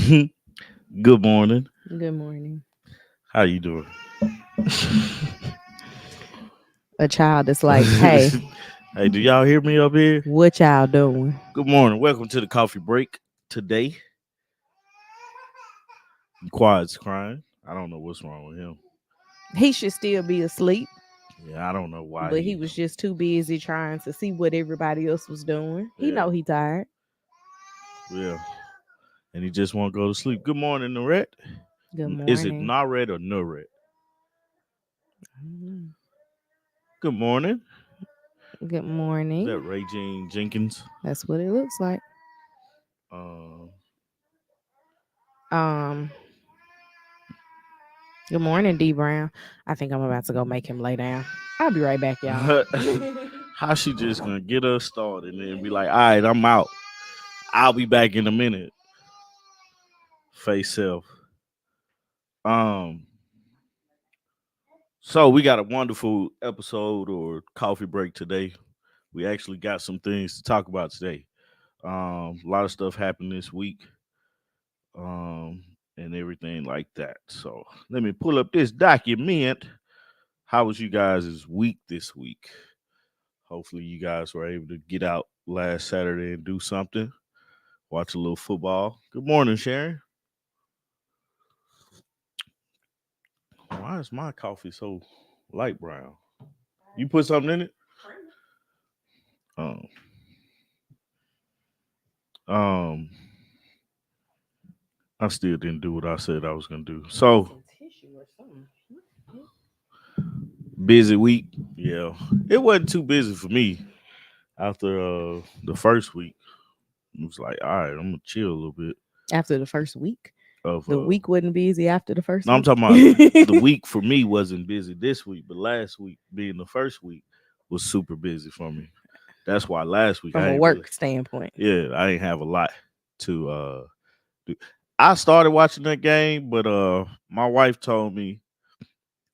Good morning. Good morning. How you doing? A child is like, hey, Hey, do y'all hear me up here? what y'all doing? Good morning. Welcome to the coffee break. Today, Quad's crying. I don't know what's wrong with him. He should still be asleep, Yeah, I don't know why but he was just too busy trying to see what everybody else was doing. He Yeah. know he tired. Yeah. And he just won't go to sleep. Good morning, Norette. Good Is it morning. Naret or Nuret? Mm, Good morning. Good Is morning. that Ray Jean Jenkins? That's what it looks like. Um, Um, Good morning, D Brown. I think I'm about to go make him lay down. I'll be right back, y'all. how she just gonna get us started and then be like, all right, I'm out. I'll be back in a minute. Face self. Um, so we got a wonderful episode or coffee break today. We actually got some things to talk about today. A lot of stuff happened this week, um, and everything like that. So let me pull up this document. How was you guys' week this week? Hopefully you guys were able to get out last Saturday and do something. Watch a little football. Good morning, Sharon. Why is my coffee so light brown? You put something in it? Um, um, I still didn't do what I said I was gonna do. So Some tissue or something. busy week. Yeah, it wasn't too busy for me after the first week. It was like, all right, I'm gonna chill a little bit. After the first week, Of the week wasn't busy. After the first no, I'm week, talking about the week for me wasn't busy this week, but last week being the first week was super busy for me. That's why last week from I a ain't really, work standpoint. yeah, I didn't have a lot to do. I started watching that game, but my wife told me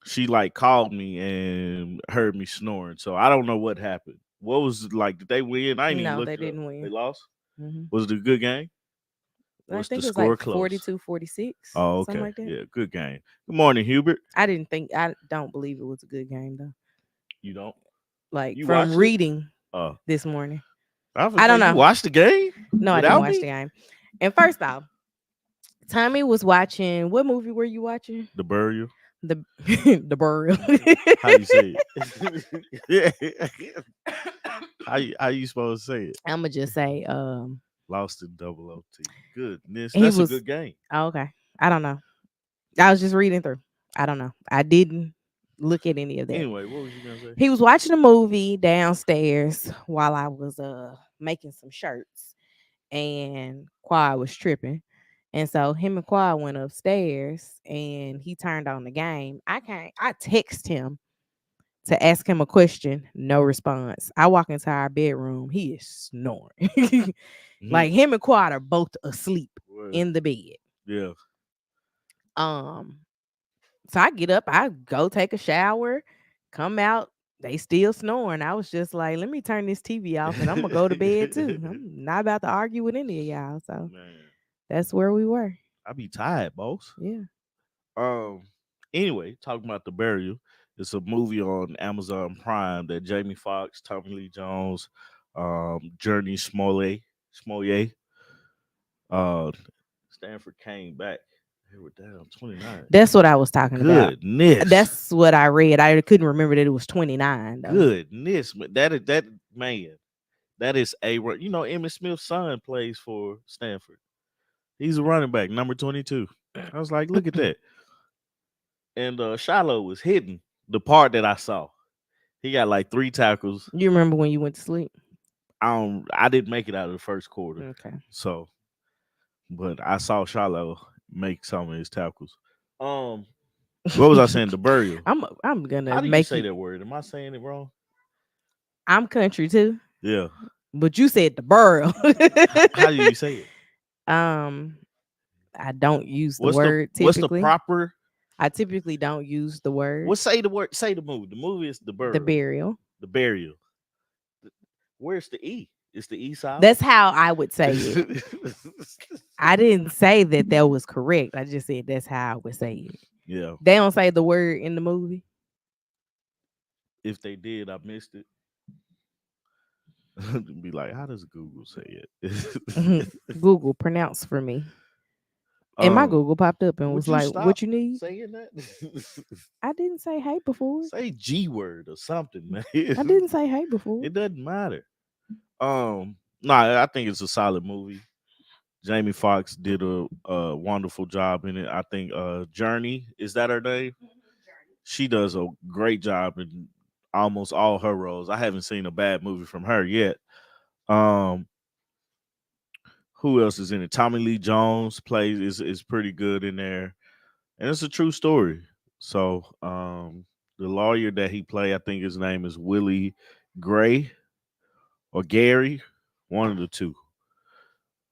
she like called me and heard me snoring. So I don't know what happened. What was like? Did they win? I ain't even No, they looked it up. didn't They win. lost. Hmm Was it a good game? I Was the think it was like score close? 42-46, Oh, something okay. like that. Yeah, good game. Good morning, Hubert. I don't believe it was a good game though. You don't? Like You from watched it? reading Uh, this morning. I was I say don't you know. watched the game No, I didn't without watch the me. game. And first off, Tommy was watching what movie were you watching? The burial. The the burial. How you say it? how you supposed to say it? I'ma just say, Lost in double OT. Goodness, he that's a was good game. okay. I don't know. I was just reading through. I don't know. I didn't look at any of that. Anyway, what was you gonna say? He was watching a movie downstairs while I was making some shirts, and Quad was tripping. And so him and Quad went upstairs and he turned on the game. I text him to ask him a question, no response. I walk into our bedroom, he is snoring. Mhm. Like him and Quad are both asleep Well, in the bed. yeah. Um, so I get up, I go take a shower, come out, they still snoring. I was just like, let me turn this TV off and I'm gonna go to bed too. I'm not about to argue with any of y'all. So Man, that's where we were. I be tired, boss. Yeah. Um. Anyway, talking about the burial, it's a movie on Amazon Prime that Jamie Foxx, Tommy Lee Jones, Journey Smollett, uh, Stanford came back. They were down 29. That's what I was talking about. Goodness, That's what I read. I couldn't remember that it was 29 though. goodness, that man, that is a run. You know, Emmitt Smith's son plays for Stanford. He's a running back, number 22. I was like, look at that. And Shiloh was hitting the part that I saw. He got like 3 tackles. You remember when you went to sleep? I didn't make it out of the first quarter. Okay. So, but I saw Shiloh make some of his tackles. Um, what was I saying? The burial. I'm gonna How do you make say you. that word? Am I saying it wrong? I'm country too, Yeah. but you said the borough. How do you say it? um, I don't use the What's the word what's the typically. proper? I typically don't use the word. What say the word? Say the movie. The movie is the The burial. burial. The burial. Where's the E? Is the E silent? That's how I would say it. I didn't say that that was correct. I just said that's how I would say it. Yeah. They don't say the word in the movie. If they did, I missed it. Be like, how does Google say it? Google pronounce for me. And my um, Google popped up and would was you like, stop "What you need?" saying that? I didn't say hey before. Say G word or something, man. I didn't say hey before. It doesn't matter. Nah, I think it's a solid movie. Jamie Foxx did a wonderful job in it. I think Journey, is that her name? She does a great job in almost all her roles. I haven't seen a bad movie from her yet. Um, who else is in it? Tommy Lee Jones plays is pretty good in there, and it's a true story. So the lawyer that he played, I think his name is Willie Gray or Gary, one of the two.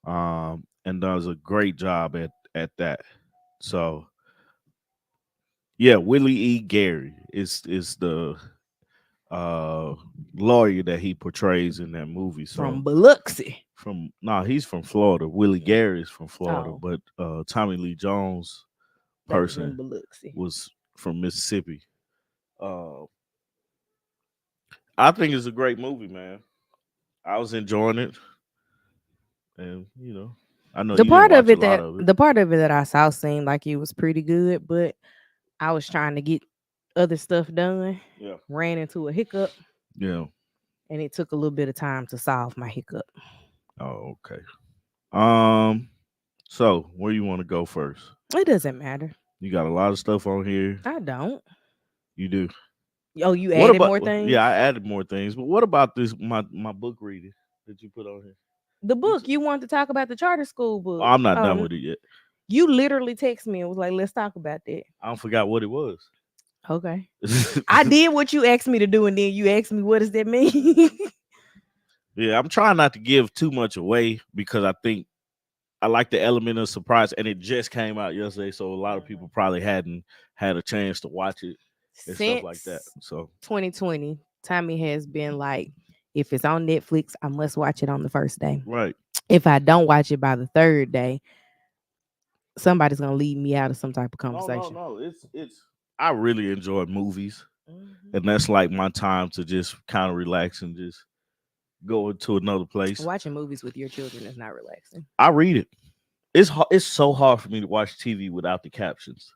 And does a great job at that. So yeah, Willie E. Gary is the uh lawyer that he portrays in that movie. From So Biloxi. he's from Florida. Willie Gary is from Florida, Oh, but Tommy Lee Jones they was in person Biloxi. was from Mississippi. Uh I think it's a great movie, man. I was enjoying it, and I know The you didn't part of watch a it lot that of it. the part of it that I saw seemed like it was pretty good, but I was trying to get other stuff done. Yeah. Ran into a hiccup, Yeah. and it took a little bit of time to solve my hiccup. Oh, okay. Um so where you want to go first? It doesn't matter. You got a lot of stuff on here. I don't. You do. Oh, you What added about? more Yeah, things. I added more things, but what about this? My book reading that you put on here. The You book you wanted to talk about the charter school oh, book. I'm not done with it yet. You literally texted me and was like, "Let's talk about that." I don't forgot what it was. Okay. I did what you asked me to do, and then you asked me, "What does that mean?" Yeah, I'm trying not to give too much away because I think I like the element of surprise, and it just came out yesterday, so a lot of people probably hadn't had a chance to watch it and stuff like that. Since So 2020, Tommy has been like, if it's on Netflix, I must watch it on the first day. right. If I don't watch it by the third day, somebody's gonna leave me out of some type of No, no, conversation. no. It's. I really enjoy movies, Mhm. and that's like my time to just kind of relax and just go into another place. Watching movies with your children is not relaxing. I read it. It's so hard for me to watch TV without the captions.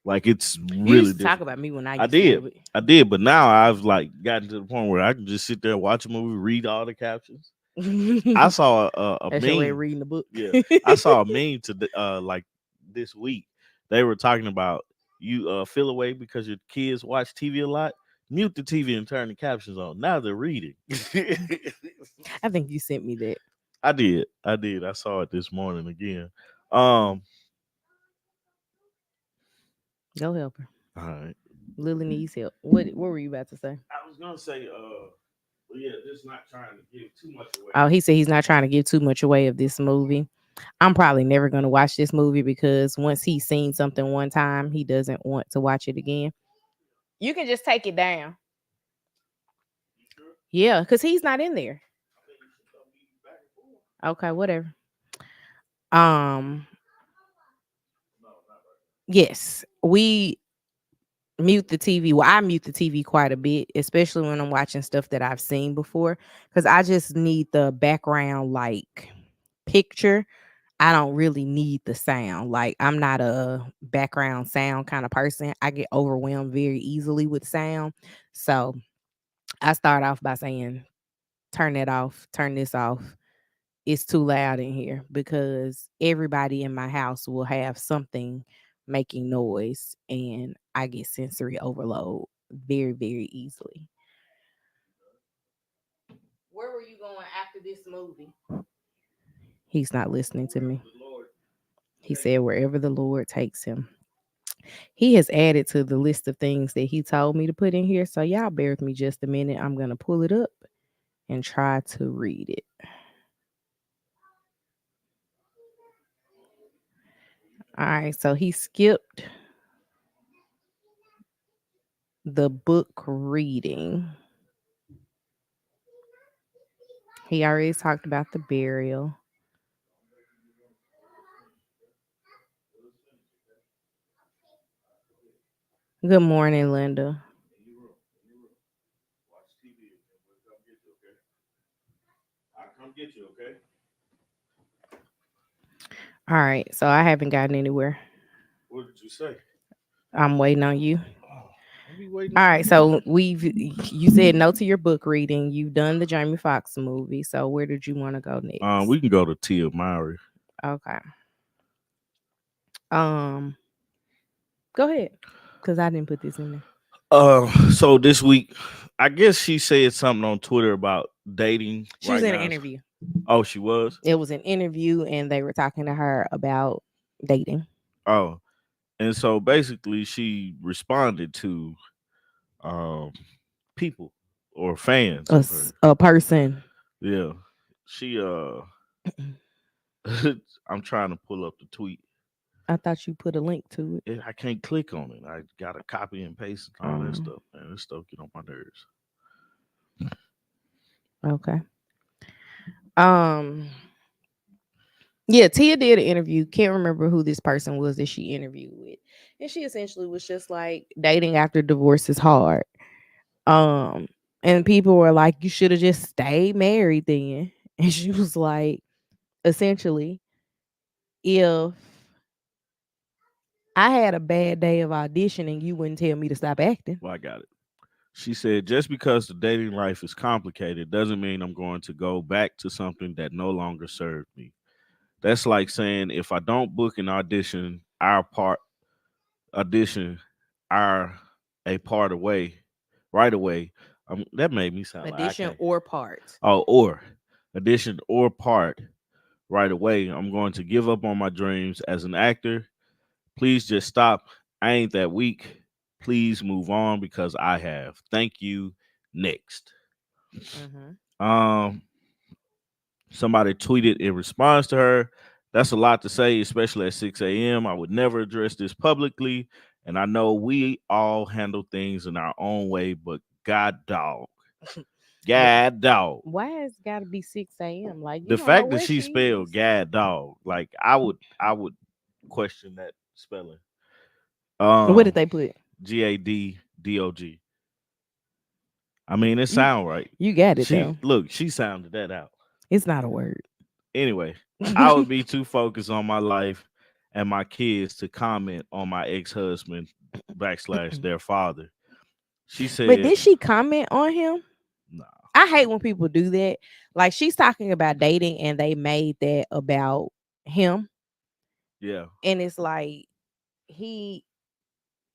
Like it's You really used to talk difficult. about me when I I used to did. do it. I did, but now I've like gotten to the point where I can just sit there, watch a movie, read all the captions. I saw a That's your way of meme. reading the book. Yeah, I saw a meme to like this week. They were talking about you feel away because your kids watch TV a lot. Mute the TV and turn the captions on. Now they're reading. I think you sent me that. I did. I did. I saw it this morning again. Um, Go help her. all right. Lily needs help. What were you about to say? I was gonna say, well, yeah, just not trying to give too much away. Oh, he said he's not trying to give too much away of this movie. I'm probably never going to watch this movie because once he's seen something one time, he doesn't want to watch it again. You can just take it down. You sure? Yeah, because he's not in there. I think you should throw me back and forth. Okay, whatever. Um, No, not right. yes, we mute the TV. Well, I mute the TV quite a bit, especially when I'm watching stuff that I've seen before, because I just need the background like picture. I don't really need the sound. Like I'm not a background sound kind of person. I get overwhelmed very easily with sound. So I start off by saying, turn that off, turn this off. It's too loud in here because everybody in my house will have something making noise and I get sensory overload very, very easily. Where were you going after this movie? He's not listening to Wherever me. the Lord He takes said, wherever the Lord takes him. He has added to the list of things that he told me to put in here. So, y'all bear with me just a minute. I'm going to pull it up and try to read it. All right. So, he skipped the book reading. He already talked about the burial. Good morning, Linda. In your room. In your room. Watch TV and we'll come get you, okay? I'll come get you, okay? All right, so I haven't gotten anywhere. What did you say? I'm waiting on you. Oh, don't be waiting All on right, me. so you said no to your book reading. You've done the Jamie Foxx movie. So where did you want to go next? We can go to Tia Mowry. Okay. Um, Go ahead, cause I didn't put this in there. So this week, I guess she said something on Twitter about dating She was right in an now. interview. Oh, she was. It was an interview, and they were talking to her about dating Oh, and so basically, she responded to um people or fans of her. a person. Yeah, she I'm trying to pull up the tweet. I thought you put a link to it. I can't click on it. I got to copy and paste and all that Um, stuff. Man, this stuff get on my nerves. okay. Um, yeah, Tia did an interview. Can't remember who this person was that she interviewed with. And she essentially was just like dating after divorce is hard. Um, and people were like, you should have just stayed married then. And she was like, essentially, if I had a bad day of auditioning, you wouldn't tell me to stop acting. Well, I got it. She said, just because the dating life is complicated doesn't mean I'm going to go back to something that no longer served me. That's like saying if I don't book an audition our a part away right away. That made me sound like I Addition can't. or part. Or addition or part right away. I'm going to give up on my dreams as an actor. Please just stop. I ain't that weak. Please move on because I have. Thank you. Next. Mm-hmm. Um, Somebody tweeted in response to her. That's a lot to say, especially at 6 a.m. I would never address this publicly. And I know we all handle things in our own way, but God dog. God dog. Why has it got to be 6 a.m.? Like, you The don't know fact that where she she spelled is. God dog, like I would question that spelling. What did Um they put? GADDOG. I mean, it You sound right. you got it She though. look, she sounded that out. It's not a word. Anyway, I would be too focused on my life and my kids to comment on my ex-husband backslash their father. She But said, did she comment on him? nah, I hate when people do that. Like, she's talking about dating and they made that about him. yeah. And it's like he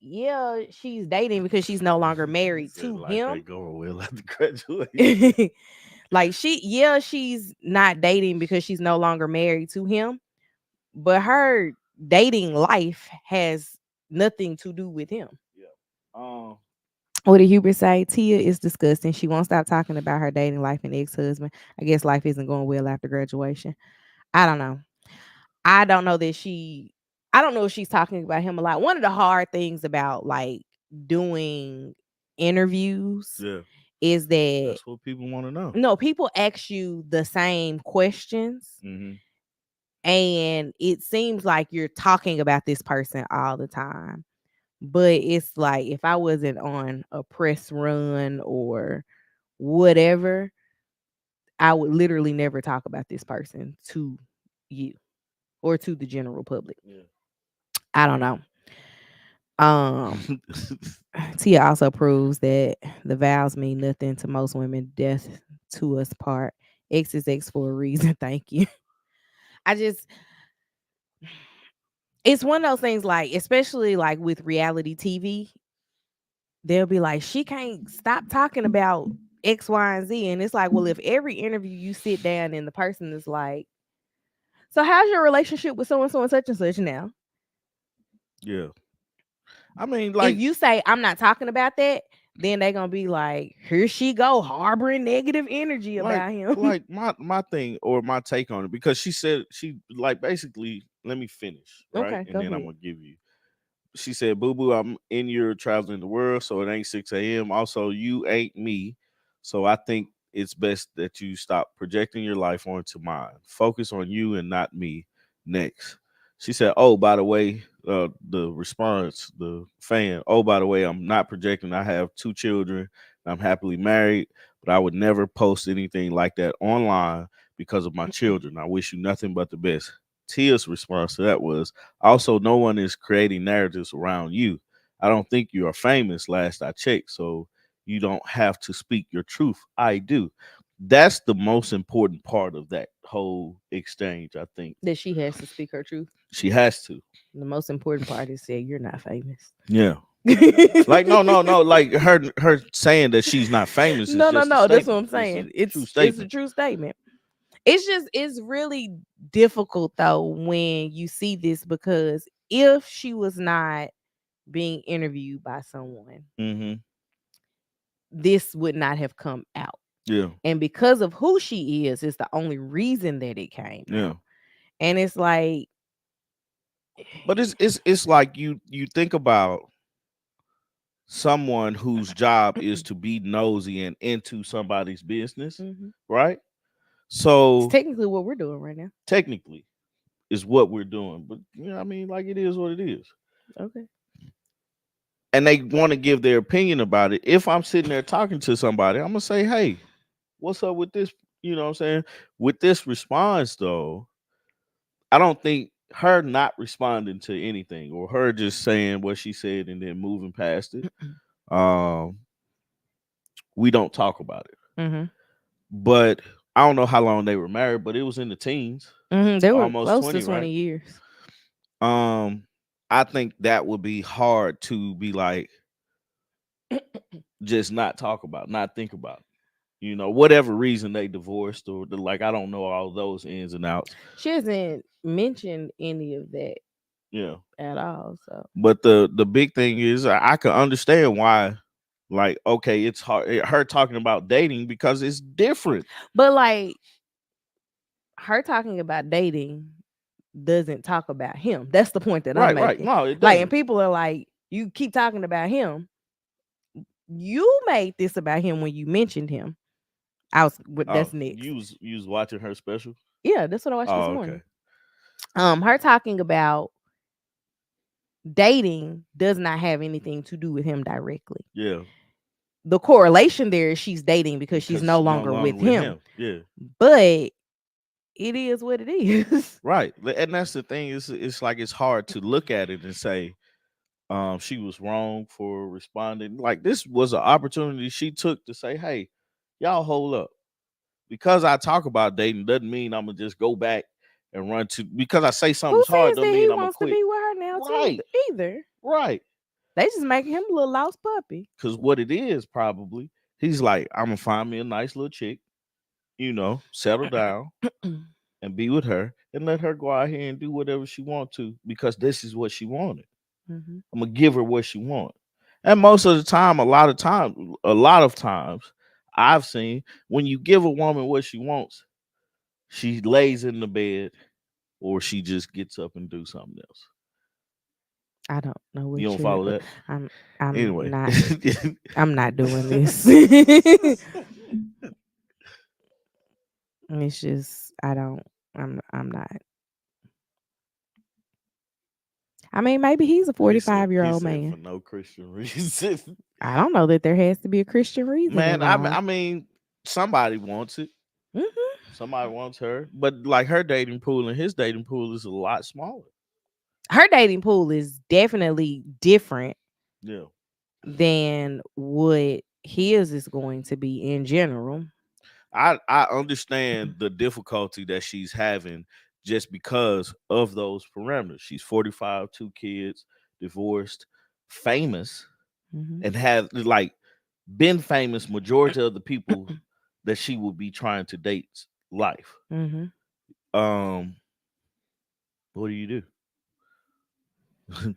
yeah, she's dating because she's no longer He married said to life him. ain't going well after graduation. Like, she's not dating because she's no longer married to him, but her dating life has nothing to do with him. Yeah. Um, What did Hubert say? Tia is disgusting. She won't stop talking about her dating life and ex-husband. I guess life isn't going well after graduation. I don't know. I don't know that she I don't know if she's talking about him a lot. One of the hard things about like doing interviews yeah. is that That's what people want to know. no, people ask you the same questions Mm-hmm. and it seems like you're talking about this person all the time. But it's like if I wasn't on a press run or whatever, I would literally never talk about this person to you or to the general public. Yeah. I don't know. Um, Tia also proves that the vows mean nothing to most women. Death to us part. X is X for a reason. Thank you. I just it's one of those things like, especially like with reality TV, they'll be like, she can't stop talking about X, Y, and Z. And it's like, well, if every interview you sit down and the person is like, so how's your relationship with so and so and such and such now? Yeah. I mean, If like, you say I'm not talking about that, then they're gonna be like, here she go, harboring negative energy like, about him. like my thing or my take on it because she said she like basically. Let me finish right, Okay, and go then I'm ahead. gonna give you. She said, "Boo boo, I'm in your traveling the world, so it ain't 6 a.m. Also, you ain't me, so I think it's best that you stop projecting your life onto mine. Focus on you and not me." Next, She said, "Oh, by the way, the response, the fan. Oh, by the way, I'm not projecting. I have 2 children. I'm happily married, but I would never post anything like that online because of my children. I wish you nothing but the best." Tia's response to that was, "Also, no one is creating narratives around you. I don't think you are famous. Last I checked, so you don't have to speak your truth. I do." That's the most important part of that whole exchange. I think That she has to speak her truth. she has to. The most important part is saying you're not famous. Yeah. Like no. Like her saying that she's not famous is just a No. That's what statement. I'm It's a saying. true It's a statement. true statement. It's really difficult though when you see this, because if she was not being interviewed by someone, Mm-hmm. this would not have come out. Yeah. And because of who she is the only reason that it came Yeah. out. And it's like, But it's like you think about someone whose job is to be nosy and into somebody's business, mhm. right? It's So technically what we're doing right now. technically is what we're doing. But you know, I mean, like it is what it is. Okay. And they want to give their opinion about it. If I'm sitting there talking to somebody, I'm gonna say, "Hey, what's up with this?" You know what I'm saying? With this response though, I don't think her not responding to anything or her just saying what she said and then moving past it. Um, we don't talk about it. Mhm. But I don't know how long they were married, but it was in the teens, Mhm. They were almost close to 20, right? 20 years. Um, I think that would be hard to be like just not talk about, not think about. You know, whatever reason they divorced or like I don't know all those ins and outs. She hasn't mentioned any of that Yeah. at all. So, But the big thing is I can understand why, like, okay, it's hard her talking about dating because it's different. but like her talking about dating doesn't talk about him. That's the point that I'm Right, right. making. No, it Like, and doesn't. people are like, you keep talking about him. You made this about him when you mentioned him. Oh, That's next. you was watching her special? Yeah, that's what I watched this Oh, morning. okay. Her talking about dating does not have anything to do with him directly. Yeah. The correlation there is she's dating because she's Because no she no longer longer with with him. him. Yeah. But it is what it is. Right. And that's the thing, it's like it's hard to look at it and say, she was wrong for responding. Like this was an opportunity she took to say, "Hey, y'all hold up." Because I talk about dating doesn't mean I'm gonna just go back and run to because I say Who something's hard says doesn't that he mean I'm gonna wants to quit. be with her now too? Right, Either right. they just making him a little lost puppy. Because what it is probably, he's like, I'm gonna find me a nice little chick, you know, settle down and be with her and let her go out here and do whatever she want to because this is what she wanted. Mhm. I'm gonna give her what she want. And most of the time, a lot of times, I've seen when you give a woman what she wants, she lays in the bed or she just gets up and do something else. I don't know You what don't you're. follow that? I'm. I'm Anyway. not. I'm not doing this. It's just I don't. I'm not. I mean, maybe he's a he said 45-year-old for man. no Christian reason. I don't know that there has to be a Christian reason Man, I involved. mean, somebody wants it. Hmm. Somebody wants her. But like her dating pool and his dating pool is a lot smaller. Her dating pool is definitely different Yeah. than what his is going to be in general. I understand the difficulty that she's having just because of those parameters. She's 45, 2 kids, divorced, famous, Hmm. and has like been famous majority of the people that she would be trying to date life. Hmm. Um, what do you do?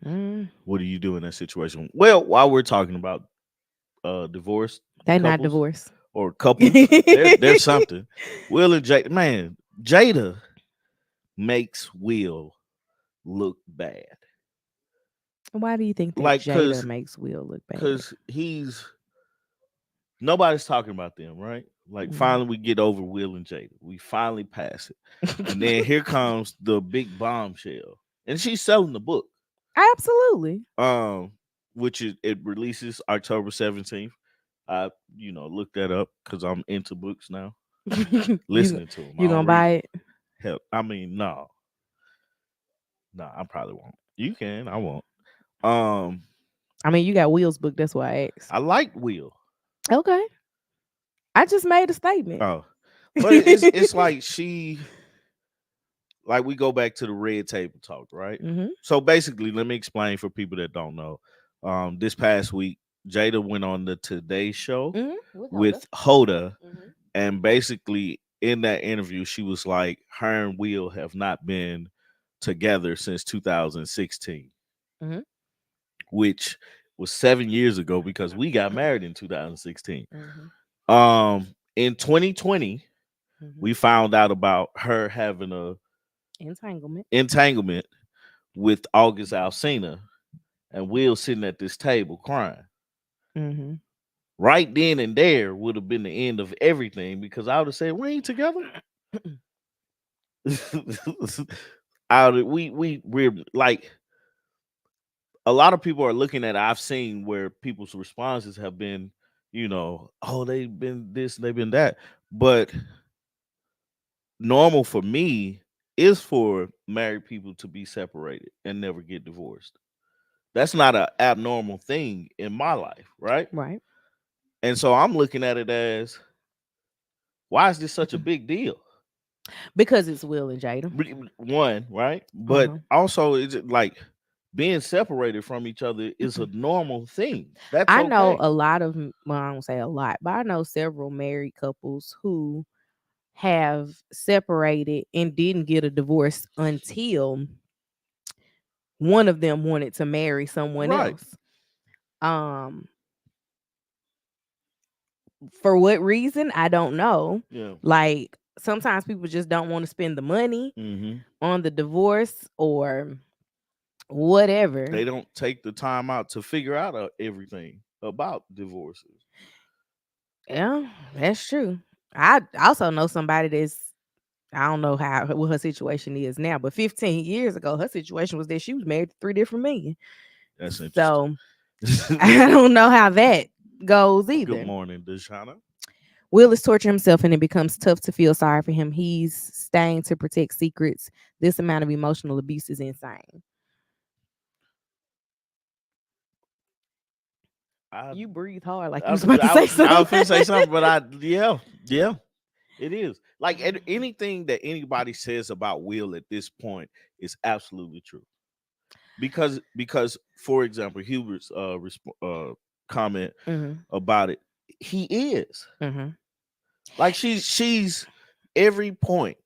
Mm. What do you do in that situation? Well, while we're talking about divorced They not couples divorced. or couples, there's something. Will and Jada, man, Jada makes Will look bad. Why do you think that Like Jada makes Will look bad? cause he's nobody's talking about them, right? Like Mm. finally we get over Will and Jada. We finally pass it. And then here comes the big bombshell. and she's selling the book. Absolutely. Um, which it releases October 17th. I looked that up because I'm into books now, you listening to them. I you don't gonna read buy them. it? Hell, I mean, no, no, I probably won't. You can, I won't. Um, I mean, you got Will's book. That's why I asked. I like Will. Okay, I just made a statement. Oh, but it's like like we go back to the red table talk, right? Mhm. So basically, let me explain for people that don't know. This past week, Jada went on the Today Show Mhm. With Hoda. with Hoda, Mhm. and basically in that interview, she was like, her and Will have not been together since 2016, Mhm. which was 7 years ago because we got married in 2016. Mhm. In 2020, Mhm. we found out about her having a Entanglement. entanglement with August Alsina, and Will sitting at this table crying. Mhm. Right then and there would have been the end of everything because I would have said, "We ain't together." We're like, a lot of people are looking at, I've seen where people's responses have been, oh, they've been this, they've been that. But normal for me is for married people to be separated and never get divorced. That's not an abnormal thing in my life, right? Right. And so I'm looking at it as, why is this such a big deal? Because it's Will and Jada. One, right? Uh But huh. also, is it like being separated from each other is a normal thing? That's I know okay. a lot of, well, I don't say a lot, but I know several married couples who have separated and didn't get a divorce until one of them wanted to marry someone Right. else. Um, for what reason, I don't know. Yeah. Like sometimes people just don't want to spend the money Hmm. on the divorce or whatever. They don't take the time out to figure out everything about divorces. Yeah, that's true. I also know somebody that's, I don't know how what her situation is now, but 15 years ago, her situation was that she was married to three different men. That's interesting. So I don't know how that goes Good either. morning, Deshana. Will is torturing himself and it becomes tough to feel sorry for him. He's staying to protect secrets. This amount of emotional abuse is insane. I You breathe hard like you I was about to I, say I something. was finna say something, but yeah, it is. Like anything that anybody says about Will at this point is absolutely true. Because for example, Hubert's comment Hmm. about it, he is Hmm. like she's every point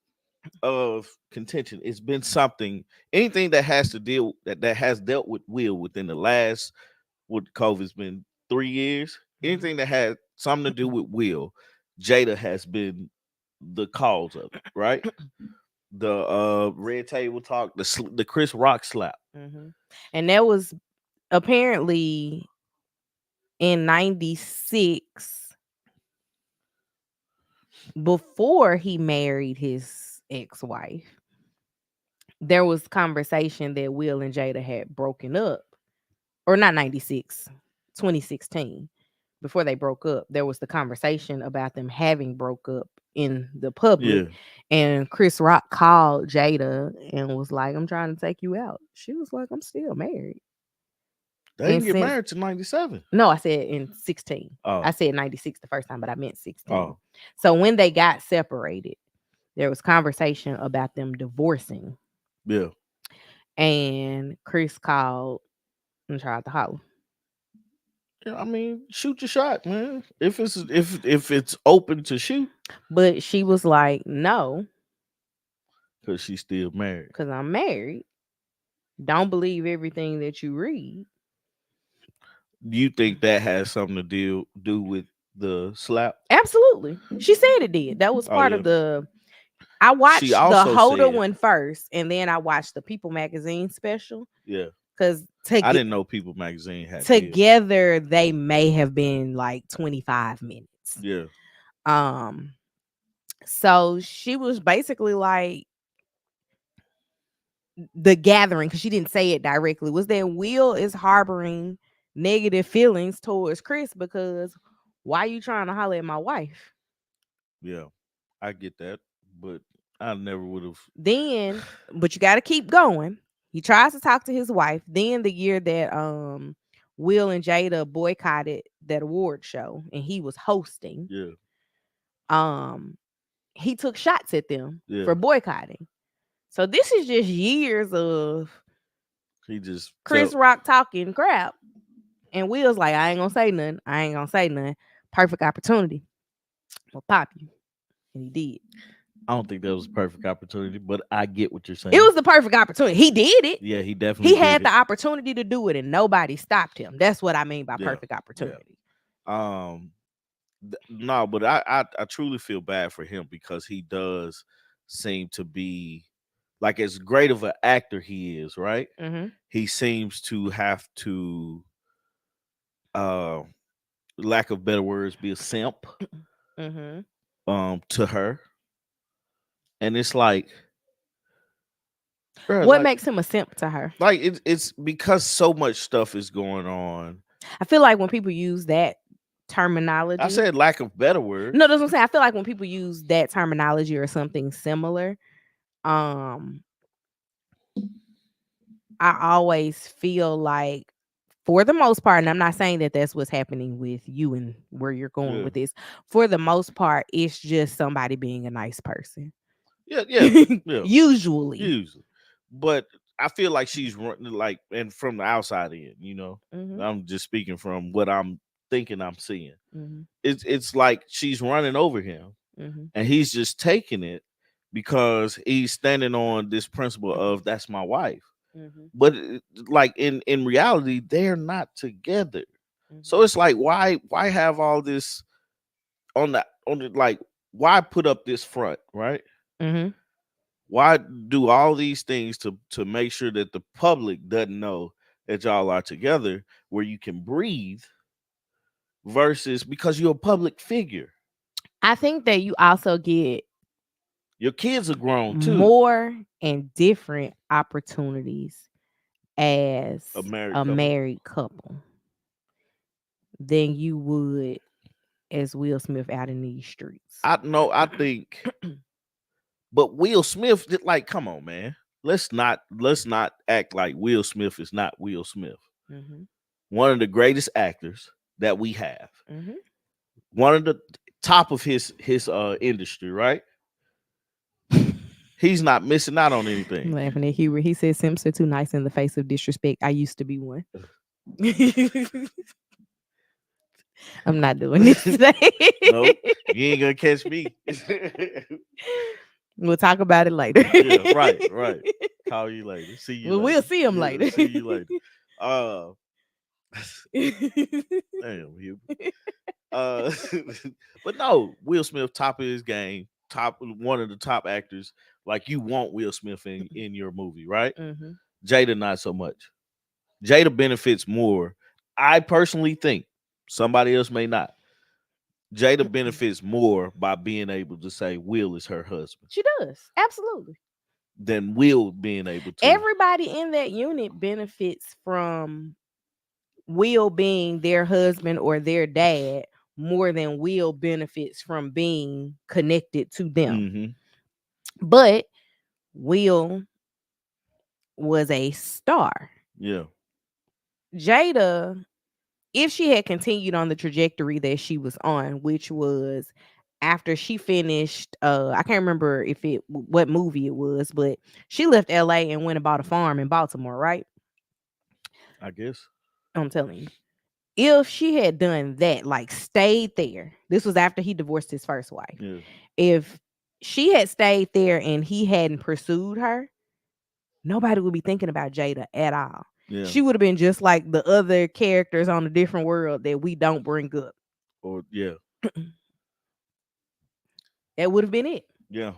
of contention. It's been something, anything that has to deal that has dealt with Will within the last, what COVID's been 3 years. Anything that had something to do with Will, Jada has been the cause of it, right? The red table talk, the Chris Rock slap. Hmm. And that was apparently in 96 before he married his ex-wife. There was conversation that Will and Jada had broken up, or not 96, 2016. Before they broke up, there was the conversation about them having broke up in the public. Yeah, And Chris Rock called Jada and was like, I'm trying to take you out. She was like, I'm still married. they And didn't get since, married to 97. no, I said in 16. I Oh, said 96 the first time, but I meant 16. oh, So when they got separated, there was conversation about them divorcing. yeah. And Chris called and tried to holler. Yeah, I mean, shoot your shot, man. If it's open to shoot, But she was like, no, because she's still married. because I'm married. Don't believe everything that you read. Do you think that has something to do with the slap? Absolutely. She said it did. That was Oh part yeah. of the. I She watched the also Hoda said, one first, and then I watched the People magazine special yeah. because I didn't know People Magazine had did. together they may have been like 25 minutes. Yeah. So she was basically like, the gathering, because she didn't say it directly, was that Will is harboring negative feelings towards Chris because why you trying to holler at my wife? Yeah, I get that, but I never would have. Then, but you got to keep going. He tries to talk to his wife. Then the year that Will and Jada boycotted that award show and he was hosting, Yeah, um he took shots at them yeah. for boycotting. So this is just years of He just Chris felt. Rock talking crap. And Will's like, I ain't gonna say nothing. I ain't gonna say nothing. Perfect opportunity. Will pop you. And he did. I don't think that was a perfect opportunity, but I get what you're It saying. was the perfect opportunity. He did it. Yeah, he definitely He did had the it. opportunity to do it and nobody stopped him. That's what I mean by Yeah, perfect yeah. opportunity. Um, no, but I truly feel bad for him because he does seem to be like as great of an actor he is, right? Mm-hmm. He seems to have to, uh, lack of better words, be a simp, Mm-hmm. to her, and it's like, bro, What makes him a simp to her? like it's because so much stuff is going on. I feel like when people use that I terminology, said lack of better words. no, that's what I'm saying. I feel like when people use that terminology or something similar, um, I always feel like, for the most part, and I'm not saying that that's what's happening with you and where you're going Yeah, with this. For the most part, it's just somebody being a nice person. yeah, yeah, yeah. Usually. Usually, but I feel like she's running like, and from the outside in, Mm-hmm. I'm just speaking from what I'm thinking I'm seeing. Mm-hmm. It's like she's running over him, Mm-hmm. and he's just taking it because he's standing on this principle of that's my wife. Mm-hmm. But like in reality, they're not together. Mm-hmm. So it's like why have all this on the like why put up this front, right? Mm-hmm. Why do all these things to make sure that the public doesn't know that y'all are together where you can breathe versus because you're a public figure. I think that you also get Your kids are grown too. more and different opportunities as A married a couple. married couple than you would as Will Smith out in these streets. I know. I think, but Will Smith, like, come on, man. Let's not act like Will Smith is not Will Smith. Mm-hmm. One of the greatest actors that we have. Mm-hmm. One of the top of his industry, right? He's not missing out on I'm anything. laughing at Hubert. He said Simps are too nice in the face of disrespect. I used to be one. I'm not doing this today. Nope, you ain't gonna catch me. We'll talk about it later. Yeah, right, right. Call you later. See you Well, we'll later. see him Yeah, later. see you later. Uh, damn, Hugh. Uh, but no, Will Smith, top of his game, top one of the top actors. Like you want Will Smith in your movie, right? Mm-hmm. Jada, not so much. Jada benefits more. I personally think somebody else may not. Jada benefits more by being able to say Will is her husband She does. Absolutely. than Will being able to. Everybody in that unit benefits from Will being their husband or their dad more than Will benefits from being connected to them. Mm-hmm. But Will was a star. Yeah. Jada, if she had continued on the trajectory that she was on, which was after she finished, I can't remember if it what movie it was, but she left LA and went and bought a farm in Baltimore, right? I guess. I'm telling you. If she had done that, like stayed there, this was after he divorced his first wife. Yeah. If she had stayed there and he hadn't pursued her, nobody would be thinking about Jada at all. Yeah. She would have been just like the other characters on a different world that we don't bring up. Or yeah. That would have been it. Yeah.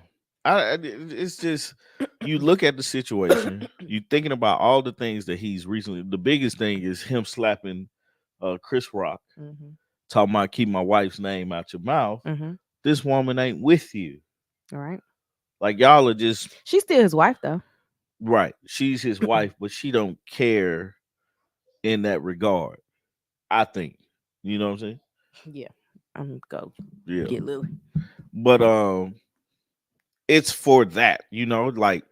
It's just you look at the situation, you thinking about all the things that he's recently. The biggest thing is him slapping Chris Rock, Mm-hmm. talking about keep my wife's name out your mouth. Mm-hmm. This woman ain't with you. All right. Like y'all are just She's still his wife though. right. She's his wife, but she don't care in that regard. I think. You know what I'm saying? Yeah, I'm go Yeah. get Lily. But it's for that, like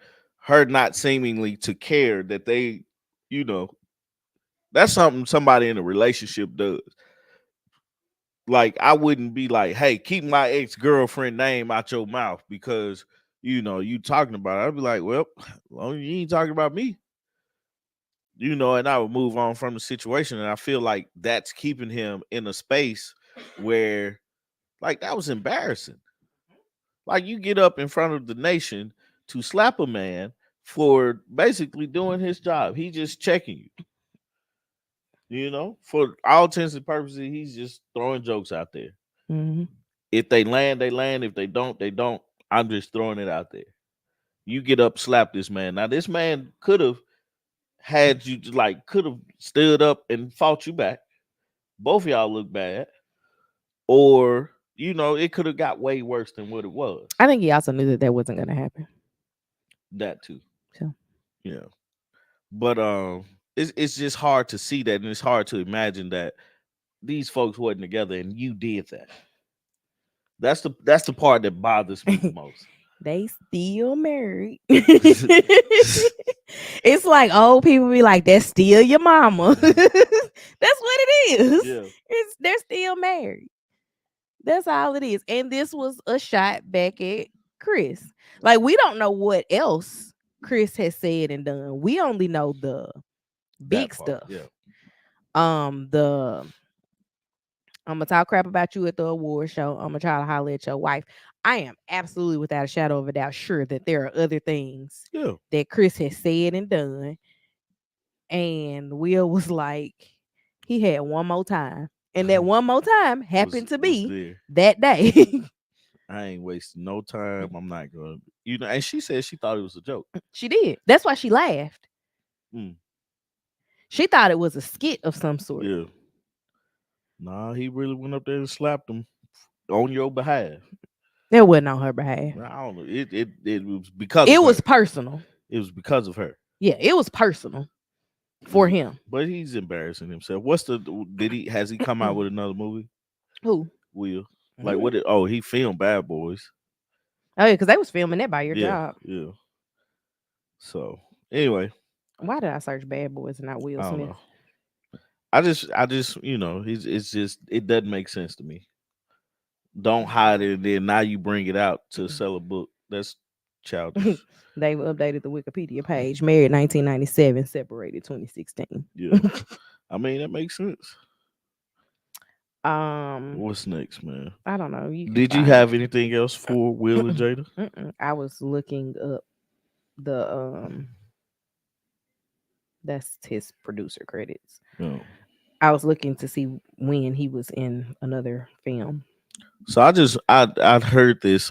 her not seemingly to care that they, you know, that's something somebody in a relationship does. Like I wouldn't be like, "Hey, keep my ex-girlfriend name out your mouth because you talking about it." I'd be like, "Well, as long as you ain't talking about me." And I would move on from the situation. And I feel like that's keeping him in a space where, like, that was embarrassing. Like, you get up in front of the nation to slap a man for basically doing his job. He just checking you. For all intents and purposes, he's just throwing jokes out there. Hmm. If they land, they land. If they don't, they don't. I'm just throwing it out there. You get up, slap this man. Now, this man could have had you, like, could have stood up and fought you back. Both of y'all look bad. Or, it could have got way worse than what it was. I think he also knew that wasn't going to happen. That too. So Yeah. But it's just hard to see that, and it's hard to imagine that these folks wasn't together and you did that. That's the part that bothers me the most. they still married. It's like old people be like, "That's still your mama." That's what it is. Yeah. They're still married. That's all it is. And this was a shot back at Chris. Like we don't know what else Chris has said and done. We only know the That big part. stuff. Yeah. The I'm gonna talk crap about you at the award show. I'm gonna try to holler at your wife. I am absolutely without a shadow of a doubt sure that there are other things Yeah. that Chris has said and done. And Will was like, he had one more time. And that one more time was happened to was be there. that day. I ain't wasting no time. I'm not gonna and she said she thought it was a joke. She did. That's why she laughed. Mm, She thought it was a skit of some sort. yeah. Nah, he really went up there and slapped him on your behalf. It wasn't on her behalf. I don't know. It was because It of was her. personal. It was because of her. Yeah, it was personal for him. But he's embarrassing himself. Has he come out with another movie? Who? Will. Like Mhm. he filmed Bad Boys. Oh yeah, because they was filming that by your Yeah, job. yeah. So anyway, Why did I search Bad Boys and not Will I don't Smith? know. I just it's just it doesn't make sense to me. Don't hide it and then now you bring it out to sell a book. That's childish. They've updated the Wikipedia page. Married 1997, separated 2016. Yeah. I mean that makes sense. um, What's next, man? I don't know. You can Did you find have anything else for Will and Jada? I was looking up the that's his producer credits. No. I was looking to see when he was in another film. So I'd heard this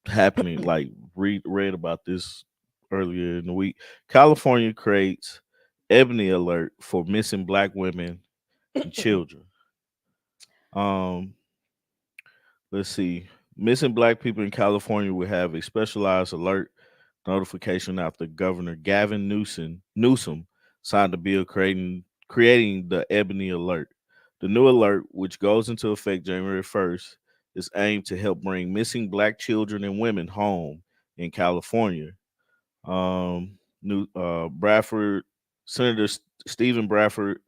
happening, like read about this earlier in the week. California creates ebony alert for missing black women and children. Um, let's see. Missing black people in California will have a specialized alert notification after Governor Gavin Newsom signed a bill creating the Ebony Alert. The new alert, which goes into effect January 1st, is aimed to help bring missing black children and women home in California. New Bradford Senator Stephen Bradford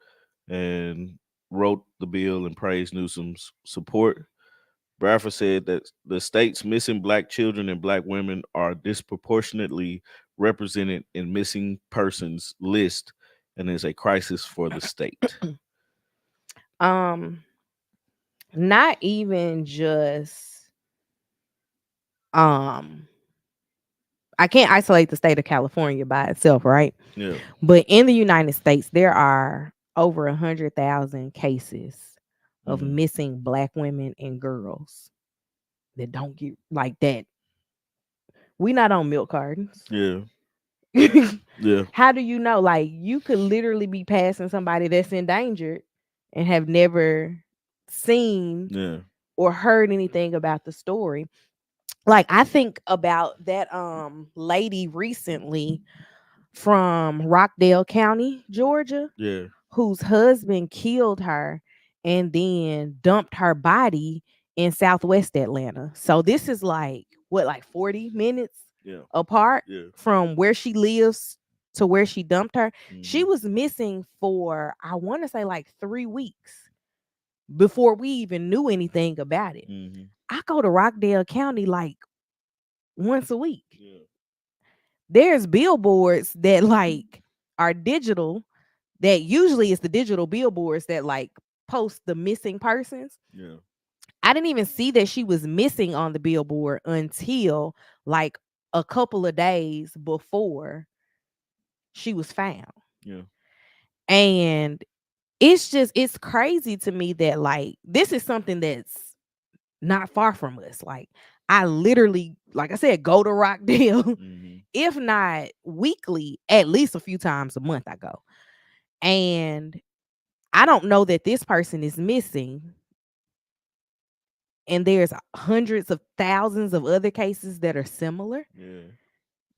and wrote the bill and praised Newsom's support. Bradford said that the state's missing black children and black women are disproportionately represented in missing persons list and is a crisis for the state. um, Not even just um I can't isolate the state of California by itself, right? Yeah. But in the United States, there are over 100,000 cases of Hmm. missing black women and girls that don't get like that. We not on milk cartons. Yeah. Yeah. How do you know? Like you could literally be passing somebody that's endangered and have never seen Yeah. or heard anything about the story. Like I think about that lady recently from Rockdale County, Georgia, Yeah, whose husband killed her and then dumped her body in Southwest Atlanta. So this is like what, like 40 minutes yeah, apart yeah. from where she lives to where she dumped her. She Mhm, was missing for, I want to say, like 3 weeks before we even knew anything about it. mhm. I go to Rockdale County like once a week. Yeah, There's billboards that like are digital, that usually it's the digital billboards that like post the missing persons. yeah, I didn't even see that she was missing on the billboard until like a couple of days before she was found. yeah, And it's crazy to me that like this is something that's not far from us. Like I literally, like I said, go to Rockdale, mhm. if not weekly, at least a few times a month I go. And I don't know that this person is missing. And there's hundreds of thousands of other cases that are similar Yeah.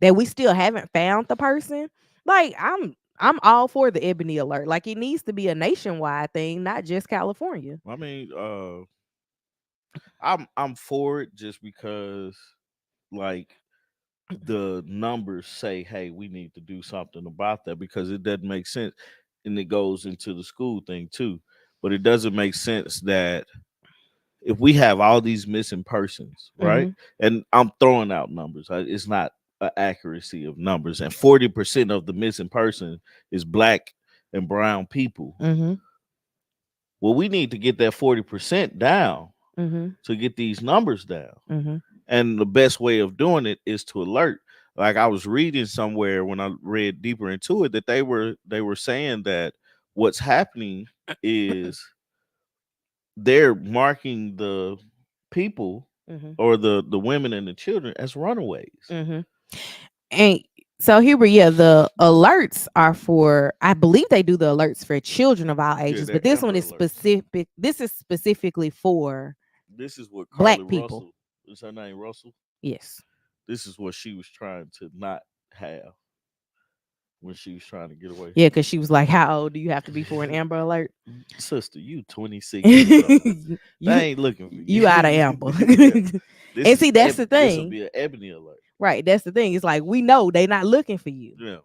that we still haven't found the person. Like I'm all for the ebony alert. Like it needs to be a nationwide thing, not just California. I mean, I'm for it just because, like, the numbers say, hey, we need to do something about that because it doesn't make sense, and it goes into the school thing too. But it doesn't make sense that if we have all these missing persons, right? Mhm. And I'm throwing out numbers. It's not an accuracy of numbers. And 40% of the missing person is black and brown people. Mhm. Well, we need to get that 40% down Mhm. to get these numbers down. Mhm. And the best way of doing it is to alert. Like I was reading somewhere when I read deeper into it that they were saying that what's happening is they're marking the people Mhm. or the women and the children as runaways. Mhm. And so here we, yeah, the alerts are for, I believe they do the alerts for children of all Yeah, ages, but they're this one Amber is Alerts. specific. This is specifically for This is what Carly black people. Russell, is her name Russell? Yes. This is what she was trying to not have when she was trying to get away Yeah, from because she was like, "How old do you have to be for an it. Amber Alert?" Sister, you 26 years old. you They ain't looking for you out of you. Amber. Yeah. And see, that's the This will thing, be an ebony alert. right? That's the thing. It's like we know they not looking for you. Yeah.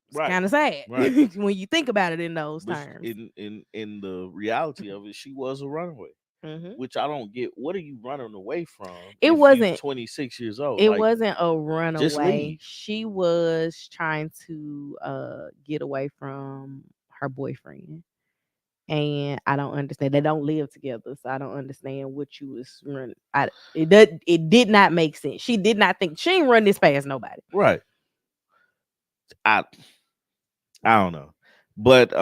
It's Right. kind of sad Right. when you think about it in those But terms. in the reality of it, she was a runaway. Hmm. Which I don't get. What are you running away from It if you wasn't. 26 years old? It Like, wasn't a just runaway. leave. She was trying to get away from her boyfriend. And I don't understand. They don't live together, so I don't understand what you was running. It did not make sense. She did not think she ain't run this past nobody. Right. I I don't know. But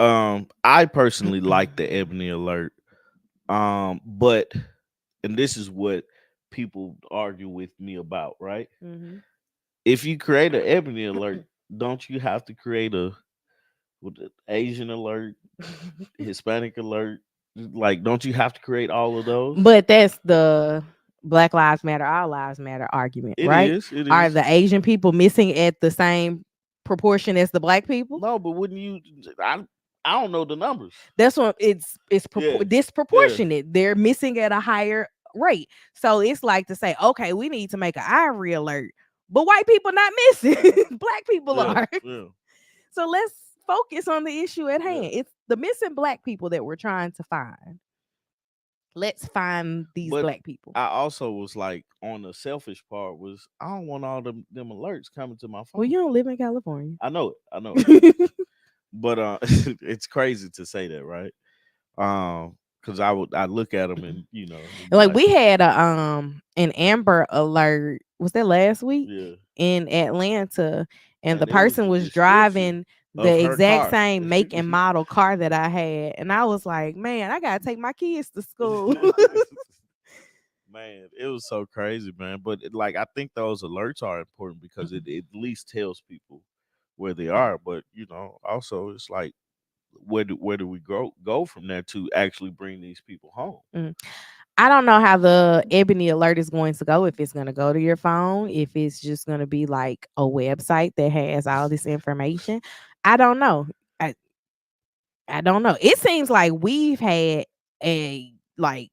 I personally like the ebony alert. But and this is what people argue with me about, right? Hmm. If you create an ebony alert, don't you have to create a with the Asian alert, Hispanic alert? Like, don't you have to create all of those? But that's the Black Lives Matter, All Lives Matter argument, It right? is. It Are is. the Asian people missing at the same proportion as the black people? No, but wouldn't you? I don't know the numbers. That's what Yeah. Yeah. disproportionate. They're missing at a higher rate. So it's like to say, okay, we need to make an ivory alert, but white people not missing. Black people Yeah. are. Yeah. So let's focus on the issue at Yeah. hand. It's the missing black people that we're trying to find. Let's find these But black people. I also was like on the selfish part was I don't want all them alerts coming to my Well, phone. you don't live in California. I know it. I know it. But it's crazy to say that, right? Because I look at them and it'd be Like like, we had a an Amber Alert. Was that last week yeah, in Atlanta? And the and it was person the was description driving of the her exact car. same make and model car that I had, and I was like, man, I gotta take my kids to school. Man, it was so crazy, man. But like, I think those alerts are important because it at least tells people where they are. But also it's like, where do we go from there to actually bring these people home? Mm. I don't know how the ebony alert is going to go. If it's going to go to your phone, if it's just going to be like a website that has all this information. I don't know. I, I don't know. It seems like we've had a like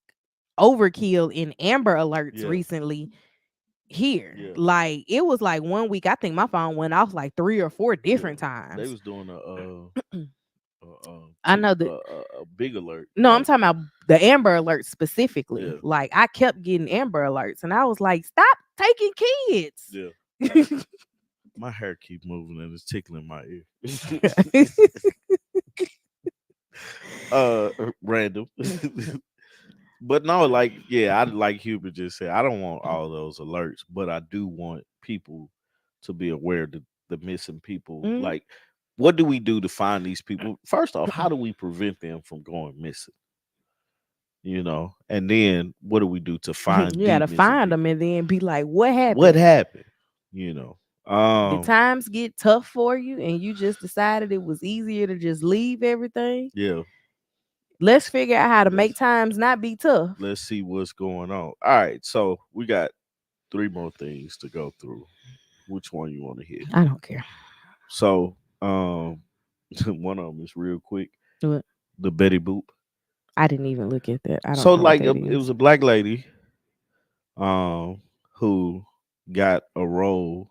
overkill in Amber Alerts Yeah, recently here. yeah, Like it was like one week, I think my phone went off like 3 or 4 yeah. different They times. was doing I know that. a big alert. No, I'm Like, talking about the Amber Alerts specifically. yeah, Like I kept getting Amber Alerts, and I was like, "Stop taking kids." yeah. My hair keep moving and it's tickling my ear. Random. But no, like, yeah, I like Hubert just said, I don't want all those alerts, but I do want people to be aware that the missing people, Mm. like, what do we do to find these people? First off, how do we prevent them from going missing? And then what do we do to find You the gotta missing find them people? and then be like, "What What happened?" happened? You know. Did Um, times get tough for you, and you just decided it was easier to just leave everything? yeah. Let's figure out how to make Let's times not be tough. let's see what's going on. All right, so we got three more things to go through. Which one you want to hit? I don't care. So, one of them is real quick. What? The Betty Boop. I didn't even look at that. I don't So, know what like, that it was is. a black lady, who got a role,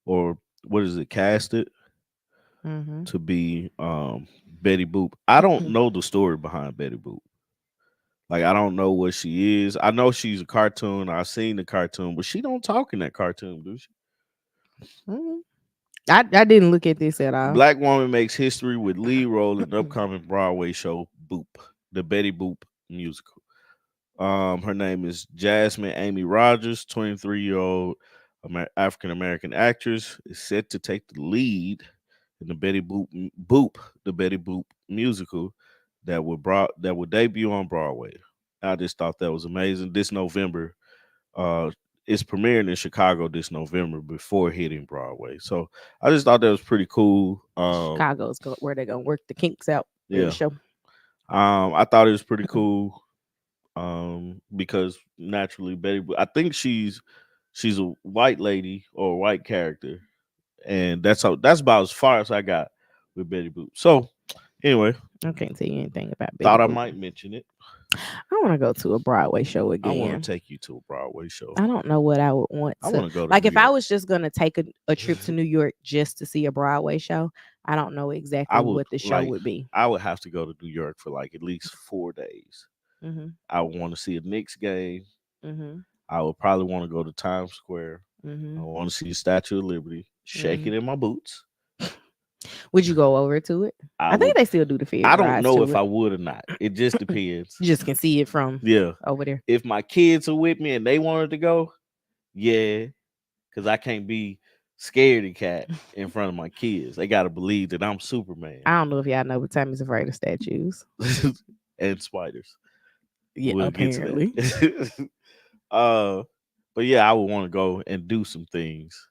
or what is it, casted Mm-hmm. to be Betty Boop. I don't know the story behind Betty Boop. Like, I don't know what she is. I know she's a cartoon. I've seen the cartoon, but she don't talk in that cartoon, do she? Mm-hmm. I didn't look at this at all. Black woman makes history with lead role in upcoming Broadway show Boop, the Betty Boop musical. Her name is Jasmine Amy Rogers, 23-year-old African American actress, is set to take the lead in the Boop, the Betty Boop musical that will debut on Broadway. I just thought that was amazing. This November, uh, it's premiering in Chicago this November before hitting Broadway. So I just thought that was pretty cool. Where they're gonna work the kinks out in the Yeah, show. I thought it was pretty cool. Because naturally I think she's a white lady or a white character, and that's about as far as I got with Betty Boop. So anyway, I can't tell you anything about Betty thought I Boop. might mention it. I want to go to a Broadway show I want again. to take you to a Broadway show. I don't know what I would want I to want to go to like New if I York. was just gonna take a trip to New York just to see a Broadway show. I don't know I exactly would what the show like would be. I would have to go to New York for like at least 4 days. Mhm. I would want to see a Knicks game. Mhm. I would probably want to go to Times Square. I Mhm. want to see the Statue of Liberty, shake it Mhm. in my boots. Would you go over to it? I I think would. they still do the I ferry don't rides know to if I it. would or not. It just depends. You just can see it from Yeah. over there. If my kids are with me and they wanted to go, yeah, because I can't be scaredy cat in front of my kids. They got to believe that I'm Superman I don't know if y'all know, but Tammy's afraid of statues. and spiders. Yeah, We'll get to apparently. that. uh, but yeah, I would want to go and do some things,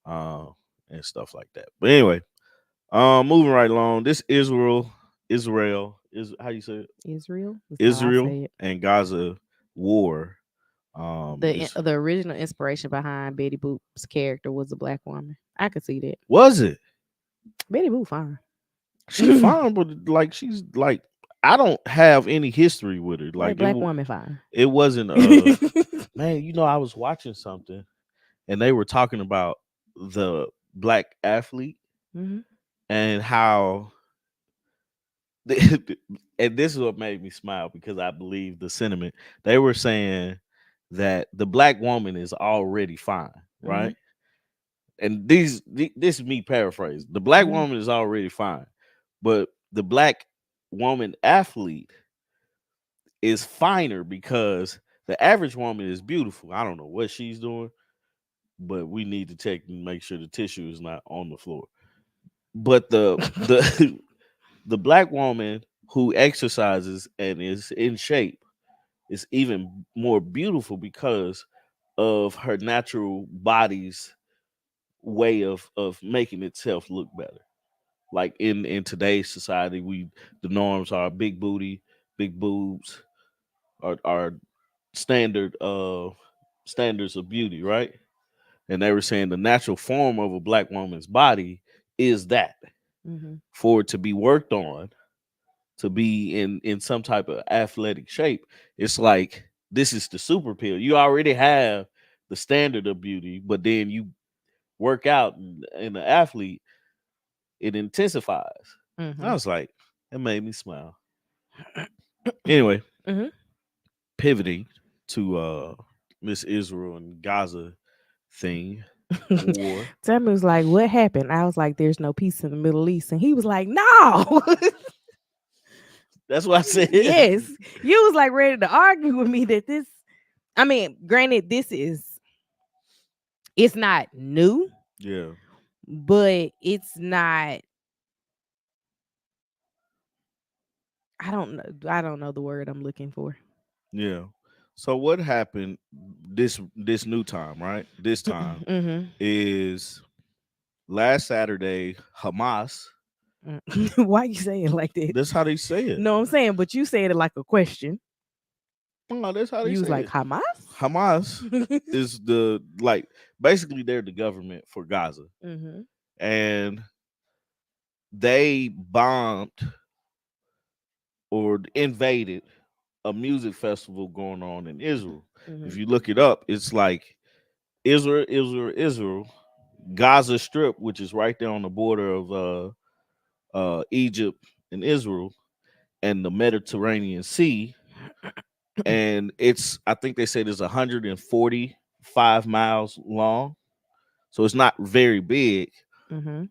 uh, and stuff like that. But anyway, moving right along. This Israel is how you say it? Israel. That's how I Israel say it. and Gaza war. Is The original inspiration behind Betty Boop's character was a black woman. I could see that. was it? Betty Boop fine. She fine, but like she's like I don't have any history with her. That Like black woman fine. it wasn't man. I was watching something and they were talking about the black athlete Hmm. and how and this is what made me smile because I believe the sentiment. They were saying that the black woman is already fine, Hmm. right? And this is me paraphrasing. The black Hmm. woman is already fine, but the black woman athlete is finer because the average woman is beautiful. I don't know what she's doing, but we need to check and make sure the tissue is not on the floor. But the the black woman who exercises and is in shape is even more beautiful because of her natural body's way of making itself look better. Like in today's society, the norms are big booty, big boobs, are standard standards of beauty, right? And they were saying the natural form of a black woman's body is that Mhm. for it to be worked on, to be in some type of athletic shape. It's like this is the super pill. You already have the standard of beauty, but then you work out and the athlete, it intensifies. I Mhm. was like, it made me smile. Anyway, Mhm. pivoting to Miss Israel and Gaza thing, war. Tammy was like, "What happened?" I was like, "There's no peace in the Middle East," and he was like, "No." That's what I said. Yes, you was like ready to argue with me that this. I mean, granted, it's not new, Yeah, but it's not. I don't know. I don't know the word I'm looking for. yeah. So what happened this new time, right? This time Mhm. is last Saturday, Hamas. Why you saying it like that? That's how they say it. No, I'm saying, but you said it like a question. No, that's how they You was say like it. Hamas. Hamas is the like basically they're the government for Gaza. Mhm. And they bombed or invaded a music festival going on in Israel. If Mhm. you look it up, it's like Israel, Israel, Israel, Gaza Strip, which is right there on the border of Egypt and Israel, and the Mediterranean Sea. And it's, I think they said it's 145 miles long, so it's not very big, Mhm.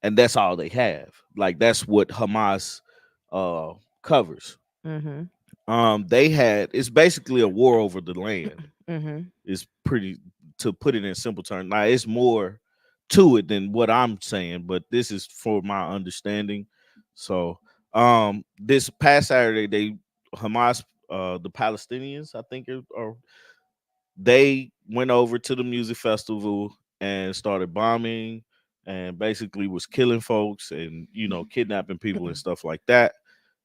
and that's all they have. Like that's what Hamas uh, covers. Mhm. They had it's basically a war over the land. Mhm. It's pretty to put it in simple terms. Now it's more to it than what I'm saying, but this is for my understanding. So this past Saturday they Hamas the Palestinians, I think are they went over to the music festival and started bombing and basically was killing folks and kidnapping people and stuff like that.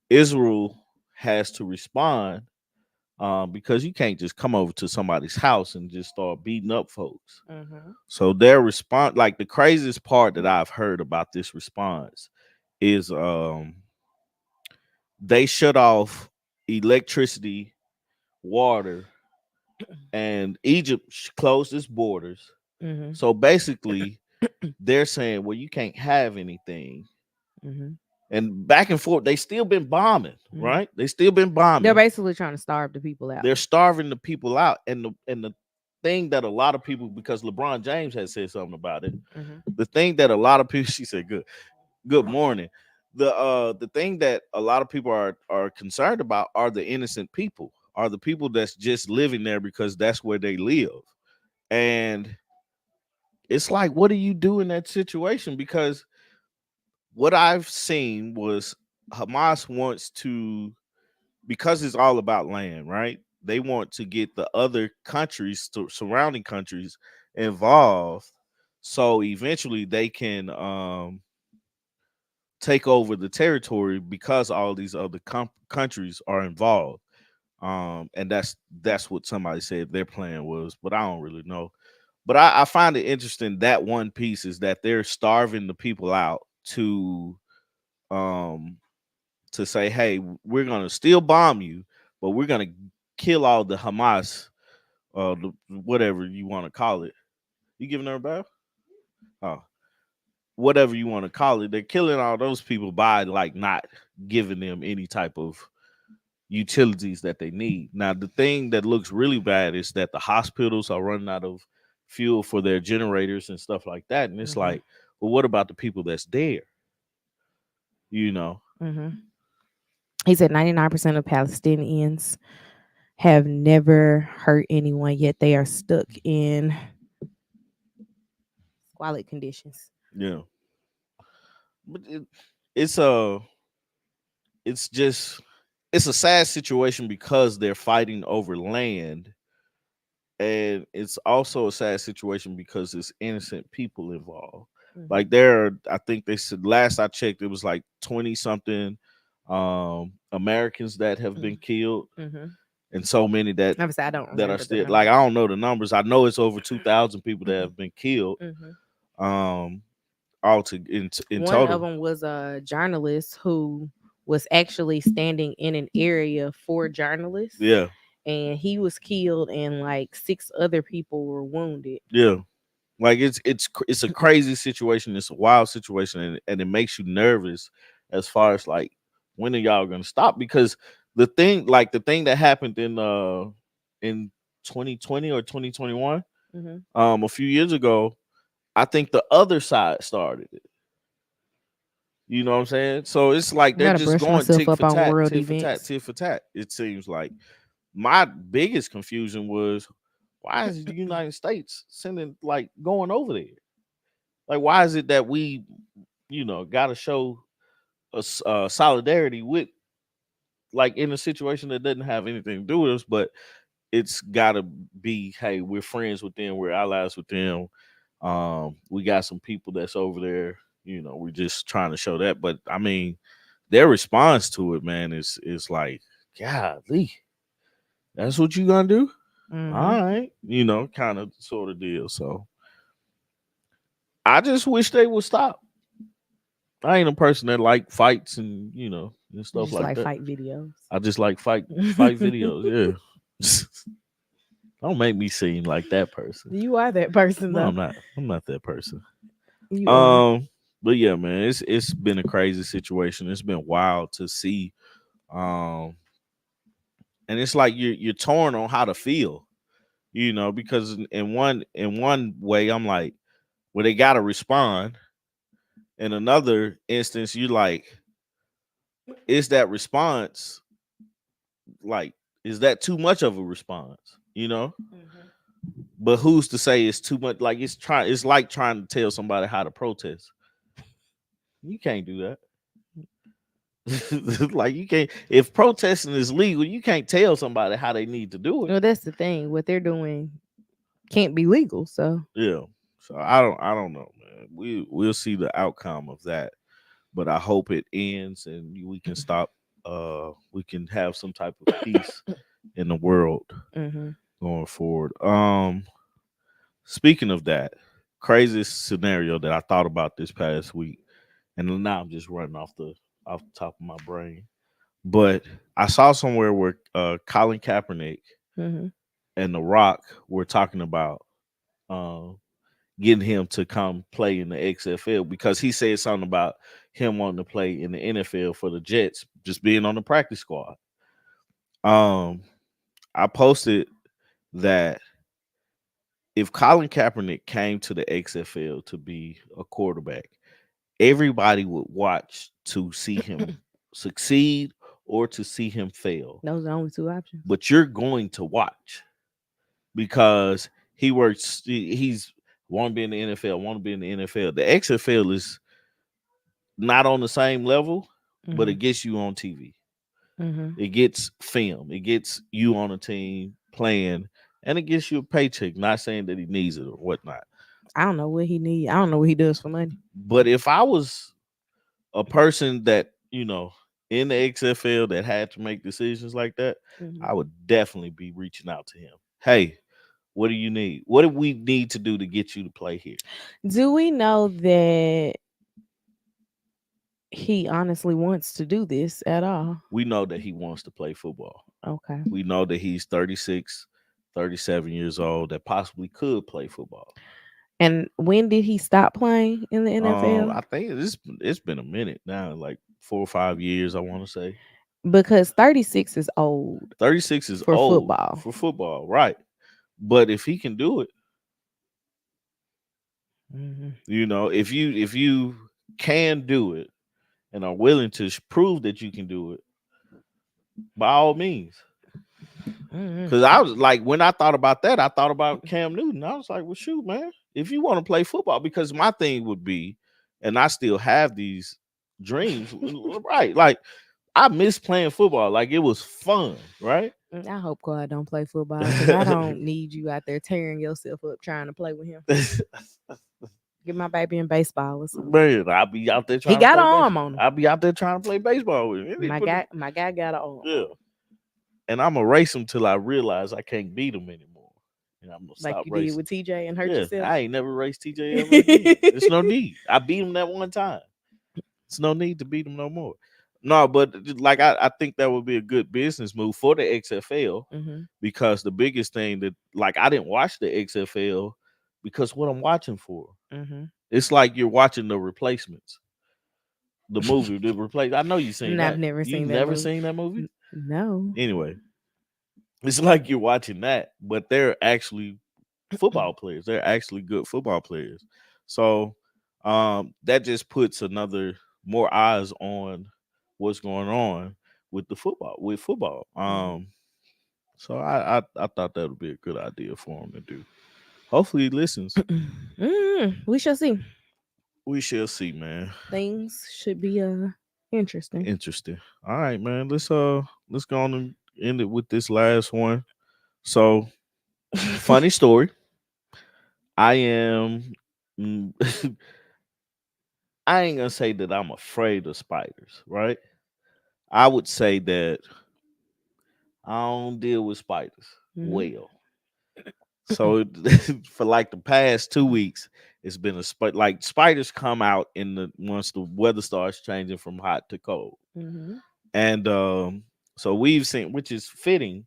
Israel has to respond because you can't just come over to somebody's house and just start beating up folks. Mhm. So their response, like the craziest part that I've heard about this response, is they shut off electricity, water, and Egypt closed its borders. Mhm. So basically, they're saying, well, you can't have anything. Mhm. And back and forth, they still been bombing, Mhm. right? They still been They're bombing. basically trying to starve the people out. They're starving the people out, and the thing that a lot of people, because LeBron James has said something about it, Mhm. the thing that a lot of people, she said, good morning. The thing that a lot of people are concerned about are the innocent people, are the people that's just living there because that's where they live. And it's like, what do you do in that situation? Because what I've seen was Hamas wants to, because it's all about land, right? They want to get the other countries, surrounding countries, involved, so eventually they can take over the territory because all these other countries are involved. And that's what somebody said their plan was, but I don't really know. But I find it interesting that one piece is that they're starving the people out um to say, hey, we're gonna still bomb you, but we're gonna kill all the Hamas, whatever you want to call it. You giving her a bath? Oh, whatever you want to call it. They're killing all those people by like not giving them any type of utilities that they need. Now, the thing that looks really bad is that the hospitals are running out of fuel for their generators and stuff like that. And it's Mhm. like, well, what about the people that's there? You know? Mhm. He said 99% of Palestinians have never hurt anyone, yet they are stuck in squalid conditions. Yeah. But it's a it's just it's a sad situation because they're fighting over land, and it's also a sad situation because it's innocent people involved. Mhm. Like there are, I think they said last I checked it was like 20 something Americans that have been killed. Mhm. and so many Obviously, I don't that are remember the still, like, number. I don't know the numbers. I know it's over 2,000 people that have been killed, Hmm. um, all to in One of total. them was a journalist who was actually standing in an area for journalists, Yeah, and he was killed, and like six other people were wounded. yeah. Like it's a crazy situation. It's a wild situation, and it makes you nervous as far as like when are y'all gonna stop? Because the thing that happened in 2020 or 2021, Hmm. a few years ago, I think the other side started it. You know what I'm saying? So it's like I they're gotta just brush going myself tick up for on tat, world tit for tat, events. tit for tat. It seems like my biggest confusion was why is the United States sending like going over there? Like, why is it that we, got to show solidarity with, like, in a situation that doesn't have anything to do with us, but it's got to be, hey, we're friends with them, we're allies with them. We got some people that's over there. We're just trying to show that. But I mean, their response to it, man, is like, golly, that's what you gonna do? Hmm. All right, kind of sort of deal. So I just wish they would stop. I ain't a person that like fights and You stuff just like like that. fight videos. I just like fight videos. Yeah, don't make me seem like that person. You are that person, No, though. I'm not. I'm not that person. You are. Um, but yeah, man, it's been a crazy situation. It's been wild to see. Um, and it's like you're torn on how to feel. Because in one way, I'm like, well, they gotta respond. In another instance, you like, is that response like is that too much of a response? Hmm. But who's to say it's too much? Like, it's like trying to tell somebody how to protest. You can't do that. Like, you can't, if protesting is legal, you can't tell somebody how they need to do it. Well, that's the thing. What they're doing can't be legal. So, Yeah. So I don't know, man. We'll see the outcome of that. But I hope it ends and we can stop, we can have some type of peace in the world hmm, going forward. Speaking of that, craziest scenario that I thought about this past week, and now I'm just running off the top of my brain. But I saw somewhere where Colin Kaepernick hmm, and The Rock were talking about uh, getting him to come play in the XFL because he said something about him wanting to play in the NFL for the Jets, just being on the practice squad. Um, I posted that if Colin Kaepernick came to the XFL to be a quarterback, everybody would watch to see him succeed or to see him fail. those are the only two options. But you're going to watch because he's want to be in the NFL, want to be in the NFL. The XFL is not on the same level, but Hmm. it gets you on TV. Hmm. It gets film. It gets you on a team playing, and it gets you a paycheck. Not saying that he needs it or whatnot. I don't know what he needs. I don't know what he does for money. But if I was a person that, in the XFL that had to make decisions like that, Hmm. I would definitely be reaching out to him. Hey, what do you need? What do we need to do to get you to play here? Do we know that he honestly wants to do this at all? We know that he wants to play football. Okay. We know that he's 36, 37 years old that possibly could play football. And when did he stop playing in the NFL? I think it's been a minute now, like 4 or 5 years, I want to say. Because 36 is old 36 is for old football. for football, right? But if he can do it, Hmm. if you can do it and are willing to prove that you can do it, by all means. Hmm. Because I was like, when I thought about that, I thought about Cam Newton. I was like, well, shoot, man, if you want to play football, because my thing would be, and I still have these dreams, right? Like, I miss playing football. Like, it was fun, right? I hope God don't play football because I don't need you out there tearing yourself up trying to play with him. Get my baby in baseball or something. Man, I'll be out there He trying to got play an arm baseball. on him. I'll be out there trying to play baseball with him. My guy got an arm Yeah. on him. and I'm gonna race them till I realize I can't beat them anymore, and I'm gonna Like stop you did racing. with TJ and hurt Yeah, yourself. I ain't never raced TJ ever again. There's no need. I beat him that one time. It's no need to beat him no more. No, but like I think that would be a good business move for the XFL, Mm-hmm. because the biggest thing that, like, I didn't watch the XFL because what I'm watching for. Mm-hmm. It's like you're watching the replacements, the movie, the replace. I know you seen And I've that. never You seen that never movie. seen that movie? No. Anyway, it's like you're watching that, but they're actually football players. They're actually good football players. So that just puts another more eyes on what's going on with the football with football. So I thought that would be a good idea for him to do. Hopefully he listens. We shall see. We shall see, man. Things should be interesting. Interesting. All right, man. Let's go on and end it with this last one. So, funny story. I am mm, I ain't gonna say that I'm afraid of spiders, right? I would say that I don't deal with spiders Hmm. well. So for like the past 2 weeks, it's been like spiders come out in the once the weather starts changing from hot to cold, Hmm. and so we've seen, which is fitting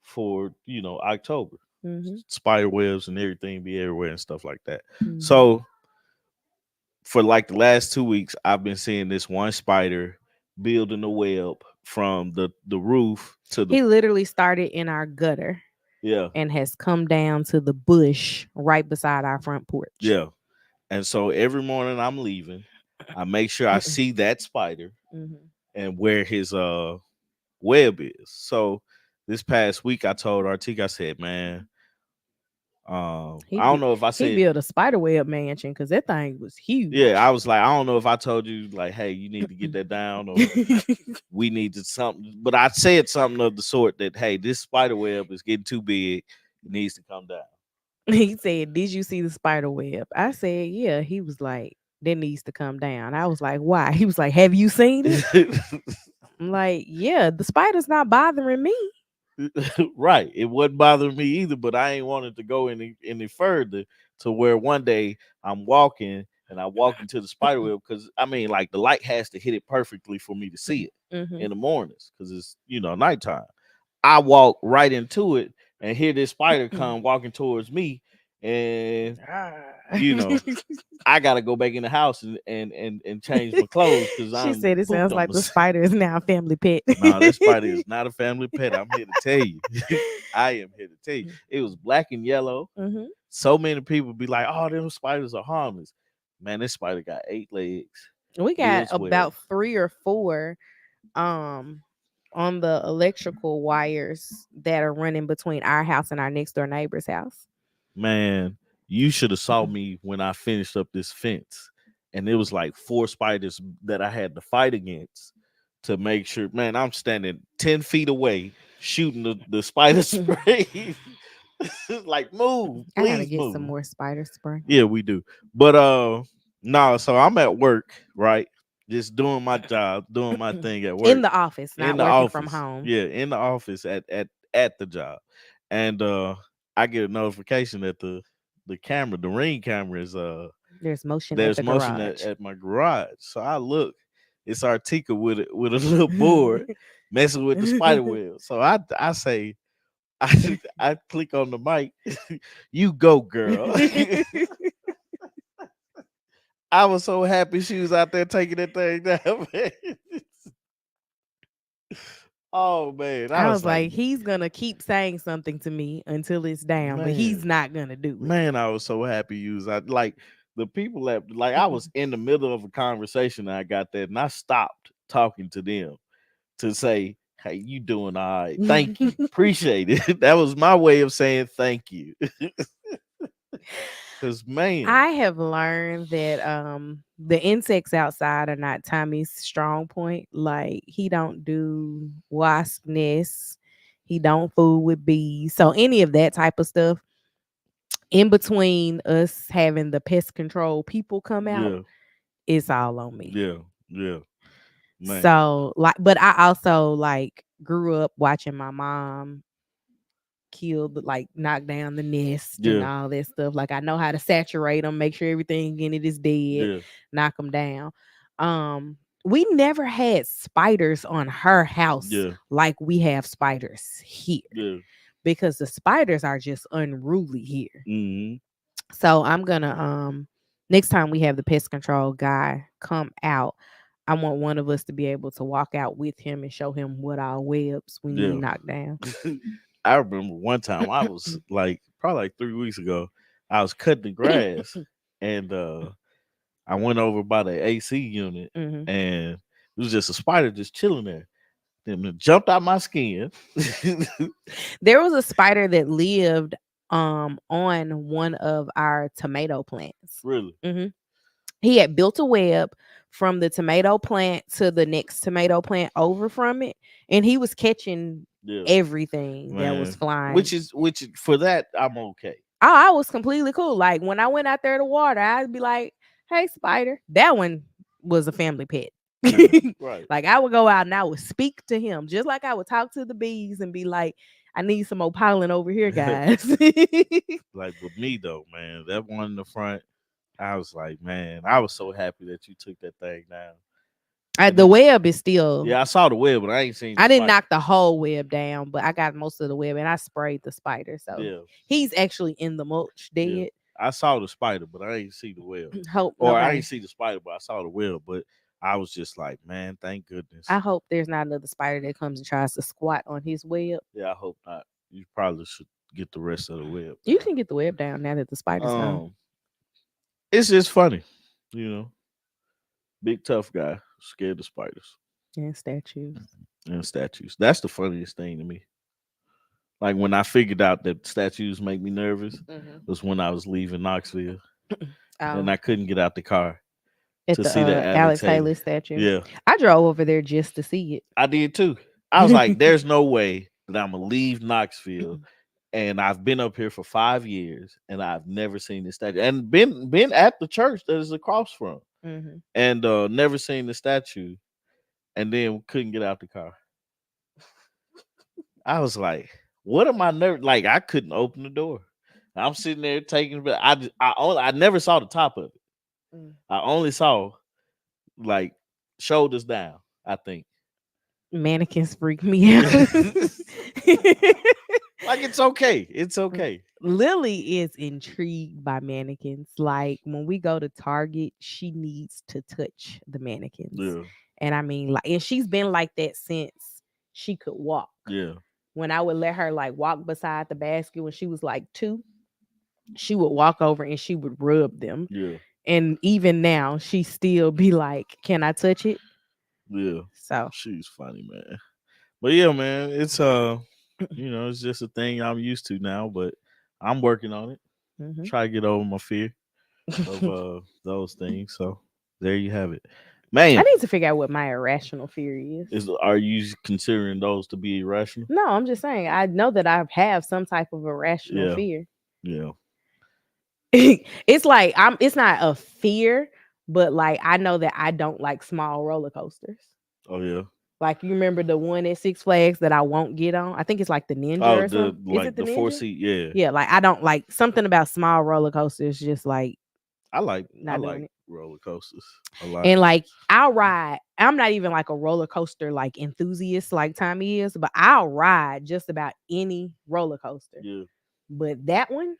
for October, Hmm. spider webs and everything be everywhere and stuff like that. Hmm. So for like the last 2 weeks, I've been seeing this one spider building a web from the roof to the He literally started in our gutter yeah and has come down to the bush right beside our front porch. yeah. And so every morning I'm leaving, I make sure I see that spider Hmm. and where his web is. So this past week I told Artika, I said, man, He I don't be know if I he said built a spider web mansion because that thing was yeah, huge. I was like, I don't know if I told you like, hey, you need to get that down, or we need to something. But I said something of the sort that, hey, this spider web is getting too big. It needs to come down. He said, "Did you see the spider web?" I said, "Yeah." He was like, "That needs to come down." I was like, "Why?" He was like, "Have you seen it?" I'm like, "Yeah, the spider's not bothering me." Right. It wasn't bothering me either, but I ain't wanted to go any further to where one day I'm walking and I walk into the spider web, because I mean, like, the light has to hit it perfectly for me to see it Hmm. in the mornings because it's nighttime. I walk right into it and hear this spider come walking towards me, and you know I gotta go back in the house and change my clothes because She I'm said, "It pooped sounds on like the myself. spider is now a family pet." Nah, that spider is not a family pet. I'm here to tell you. I am here to tell you. It was black and yellow. Hmm. So many people be like, "Oh, them spiders are harmless." Man, this spider got 8 legs, We got builds about webs. 3 or 4 um on the electrical wires that are running between our house and our next door neighbor's house. Man, you should have saw me when I finished up this fence, and it was like 4 spiders that I had to fight against to make sure. Man, I'm standing 10 feet away shooting the spider spray. Like, move, I gotta please get some move. more spider spray. Yeah, we do. But no, so I'm at work, right? Just doing my job, doing my thing at In work. the office, In not the working from office. home. Yeah, in the office at the job. And I get a notification that the camera, the ring camera is There's motion at there's the motion garage. at my garage. So I look, it's Artika with a little board messing with the spider web. So I say I click on the mic. You go, girl. I was so happy she was out there taking that thing down, man. Oh man, I I was was like, like, he's gonna keep saying something to me until it's down, but he's man, not gonna do it. man, I was so happy you was out. Like, the people that, like, I was in the middle of a conversation and I got that, and I stopped talking to them to say, "Hey, you doing all right? Thank you, appreciate it." That was my way of saying thank you, because man, I have learned that the insects outside are not Tommy's strong point. Like he don't do wasp nests, he don't fool with bees. So any of that type of stuff in between us having the pest control people come out, yeah, it's all on me. yeah, yeah, man, So like, but I also like grew up watching my mom kill the like knock down the nest and Yeah. all that stuff. Like I know how to saturate them, make sure everything in it is dead, Yeah. knock them down. We never had spiders on her house Yeah. like we have spiders here Yeah. because the spiders are just unruly here. Mm-hmm. So I'm gonna next time we have the pest control guy come out, I want one of us to be able to walk out with him and show him what our webs we need Yeah. knocked down. I remember one time I was like probably like 3 weeks ago, I was cutting the grass and I went over by the AC unit Hmm. and it was just a spider just chilling there. Then it jumped out my skin. There was a spider that lived on one of our tomato plants. Really? Hmm. He had built a web from the tomato plant to the next tomato plant over from it, and he was catching Yeah. everything that was Man. flying. For that I'm okay. Oh, I was completely cool. Like when I went out there to water, I'd be like, "Hey, spider." That one was a family pet. Right. Like I would go out and I would speak to him, just like I would talk to the bees and be like, "I need some more pollen over here, guys." Like with me though, man, that one in the front, I was like, man, I was so happy that you took that thing down. And The then, web is still. yeah, I saw the web, but I ain't seen the I didn't spider. knock the whole web down, but I got most of the web and I sprayed the spider. So Yeah, he's actually in the mulch yeah. dead. I saw the spider, but I ain't see the web. Hope Or I nobody. ain't see the spider, but I saw the web. But I was just like, man, thank I goodness. hope there's not another spider that comes and tries to squat on his web. Yeah, I hope not. You probably should get the rest of the web You down. can get the web down now that the spider's gone. It's just funny, you know. Big tough guy, scared of spiders And statues. and statues. That's the funniest thing to me. Like when I figured out that statues make me nervous Hmm. was when I was leaving Knoxville and Oh, I couldn't get out the car at to the see the Alex Alex Haley. Haley statue. Yeah, I drove over there just to see I did too. I was like, it. there's no way that I'm gonna leave Knoxville and I've been up here for 5 years and I've never seen this statue and been at the church that is across from Hmm. and never seen the statue and then couldn't get out the car. I was like, what am I never like? I couldn't open the door. I'm sitting there taking, but I never saw the top of it. I only saw like shoulders down. I think Mannequins freak me out. like it's okay. It's okay. Lily is intrigued by mannequins. Like when we go to Target, she needs to touch the mannequins. Yeah, And I mean, like, and she's been like that since she could walk. yeah, When I would let her like walk beside the basket when she was like 2, she would walk over and she would rub them. yeah, And even now, she still be like, "Can I touch it?" yeah. So, She's funny, man. But yeah, man, it's it's just a thing I'm used to now. But I'm working on it. mhm. Try to get over my fear of those things. So there you have it, man. I need to figure out what my irrational fear is. Are you considering those to be irrational? No, I'm just saying. I know that I have some type of irrational Yeah, fear. yeah. It's like it's not a fear, but like I know that I don't like small roller coasters. Oh yeah. Like you remember the one at Six Flags that I won't get on? I think it's like the Ninja Oh, or the something. Is it like the the four Ninja? seat. Yeah, Yeah, like I don't like something about small roller coasters just like I not doing like it. roller coasters a lot. And like I'll ride. I'm not even like a roller coaster like enthusiast like Tommy is, but I'll ride just about any roller coaster. Yeah, But that one,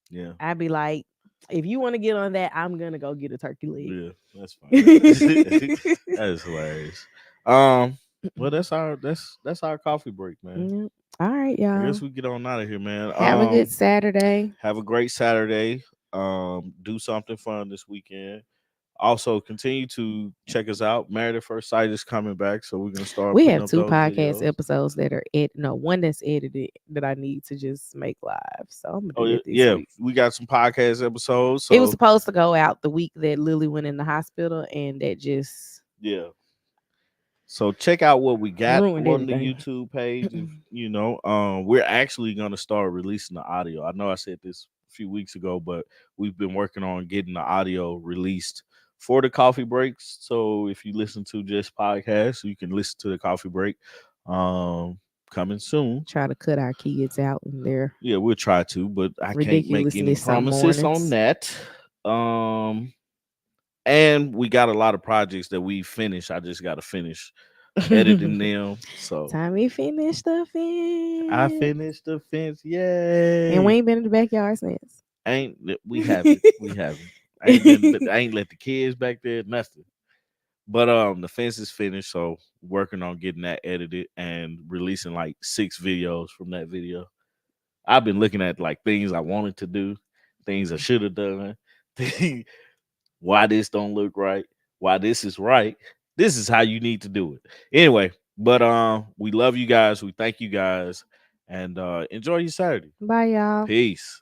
yeah, I'd be like, if you want to get on that, I'm gonna go get a turkey leg. yeah. That's fine. That is hilarious. Well, that's our coffee break, man. Mm, all right, I y'all. guess we get on out of here, man. Have a good Saturday. Have a great Saturday. Do something fun this weekend. Also, continue to check us out. Married at First Sight is coming back, so we're gonna start We putting have up 2 those podcast videos. episodes that are no one that's edited that I need to just make live. So I'm gonna Oh do yeah, that this yeah. week. We got some podcast episodes. It was So supposed to go out the week that Lily went in the hospital, and that just yeah. So check out what we got ruined on the everything. YouTube page. If we're actually gonna start releasing the audio. I know I said this a few weeks ago, but we've been working on getting the audio released for the coffee breaks. So if you listen to just podcasts, you can listen to the coffee break. Um, Coming soon. Try to cut our kids out in their Yeah, we'll try to, but I can't make any ridiculousness some promises on mornings. that. Um, and we got a lot of projects that we finished. I just got to finish editing them. So Time we finish the I fence. finished the fence. And we Yay! ain't been in the backyard since. We haven't. We haven't. I ain't been. But I ain't let the kids back there. Nothing. But the fence is finished. So working on getting that edited and releasing like 6 videos from that video. I've been looking at like things I wanted to do, things I should have done, why this don't look right, why this is right. This is how you need to do it. Anyway, but we love you guys. We thank you guys, and enjoy your Saturday. Bye, y'all. Peace.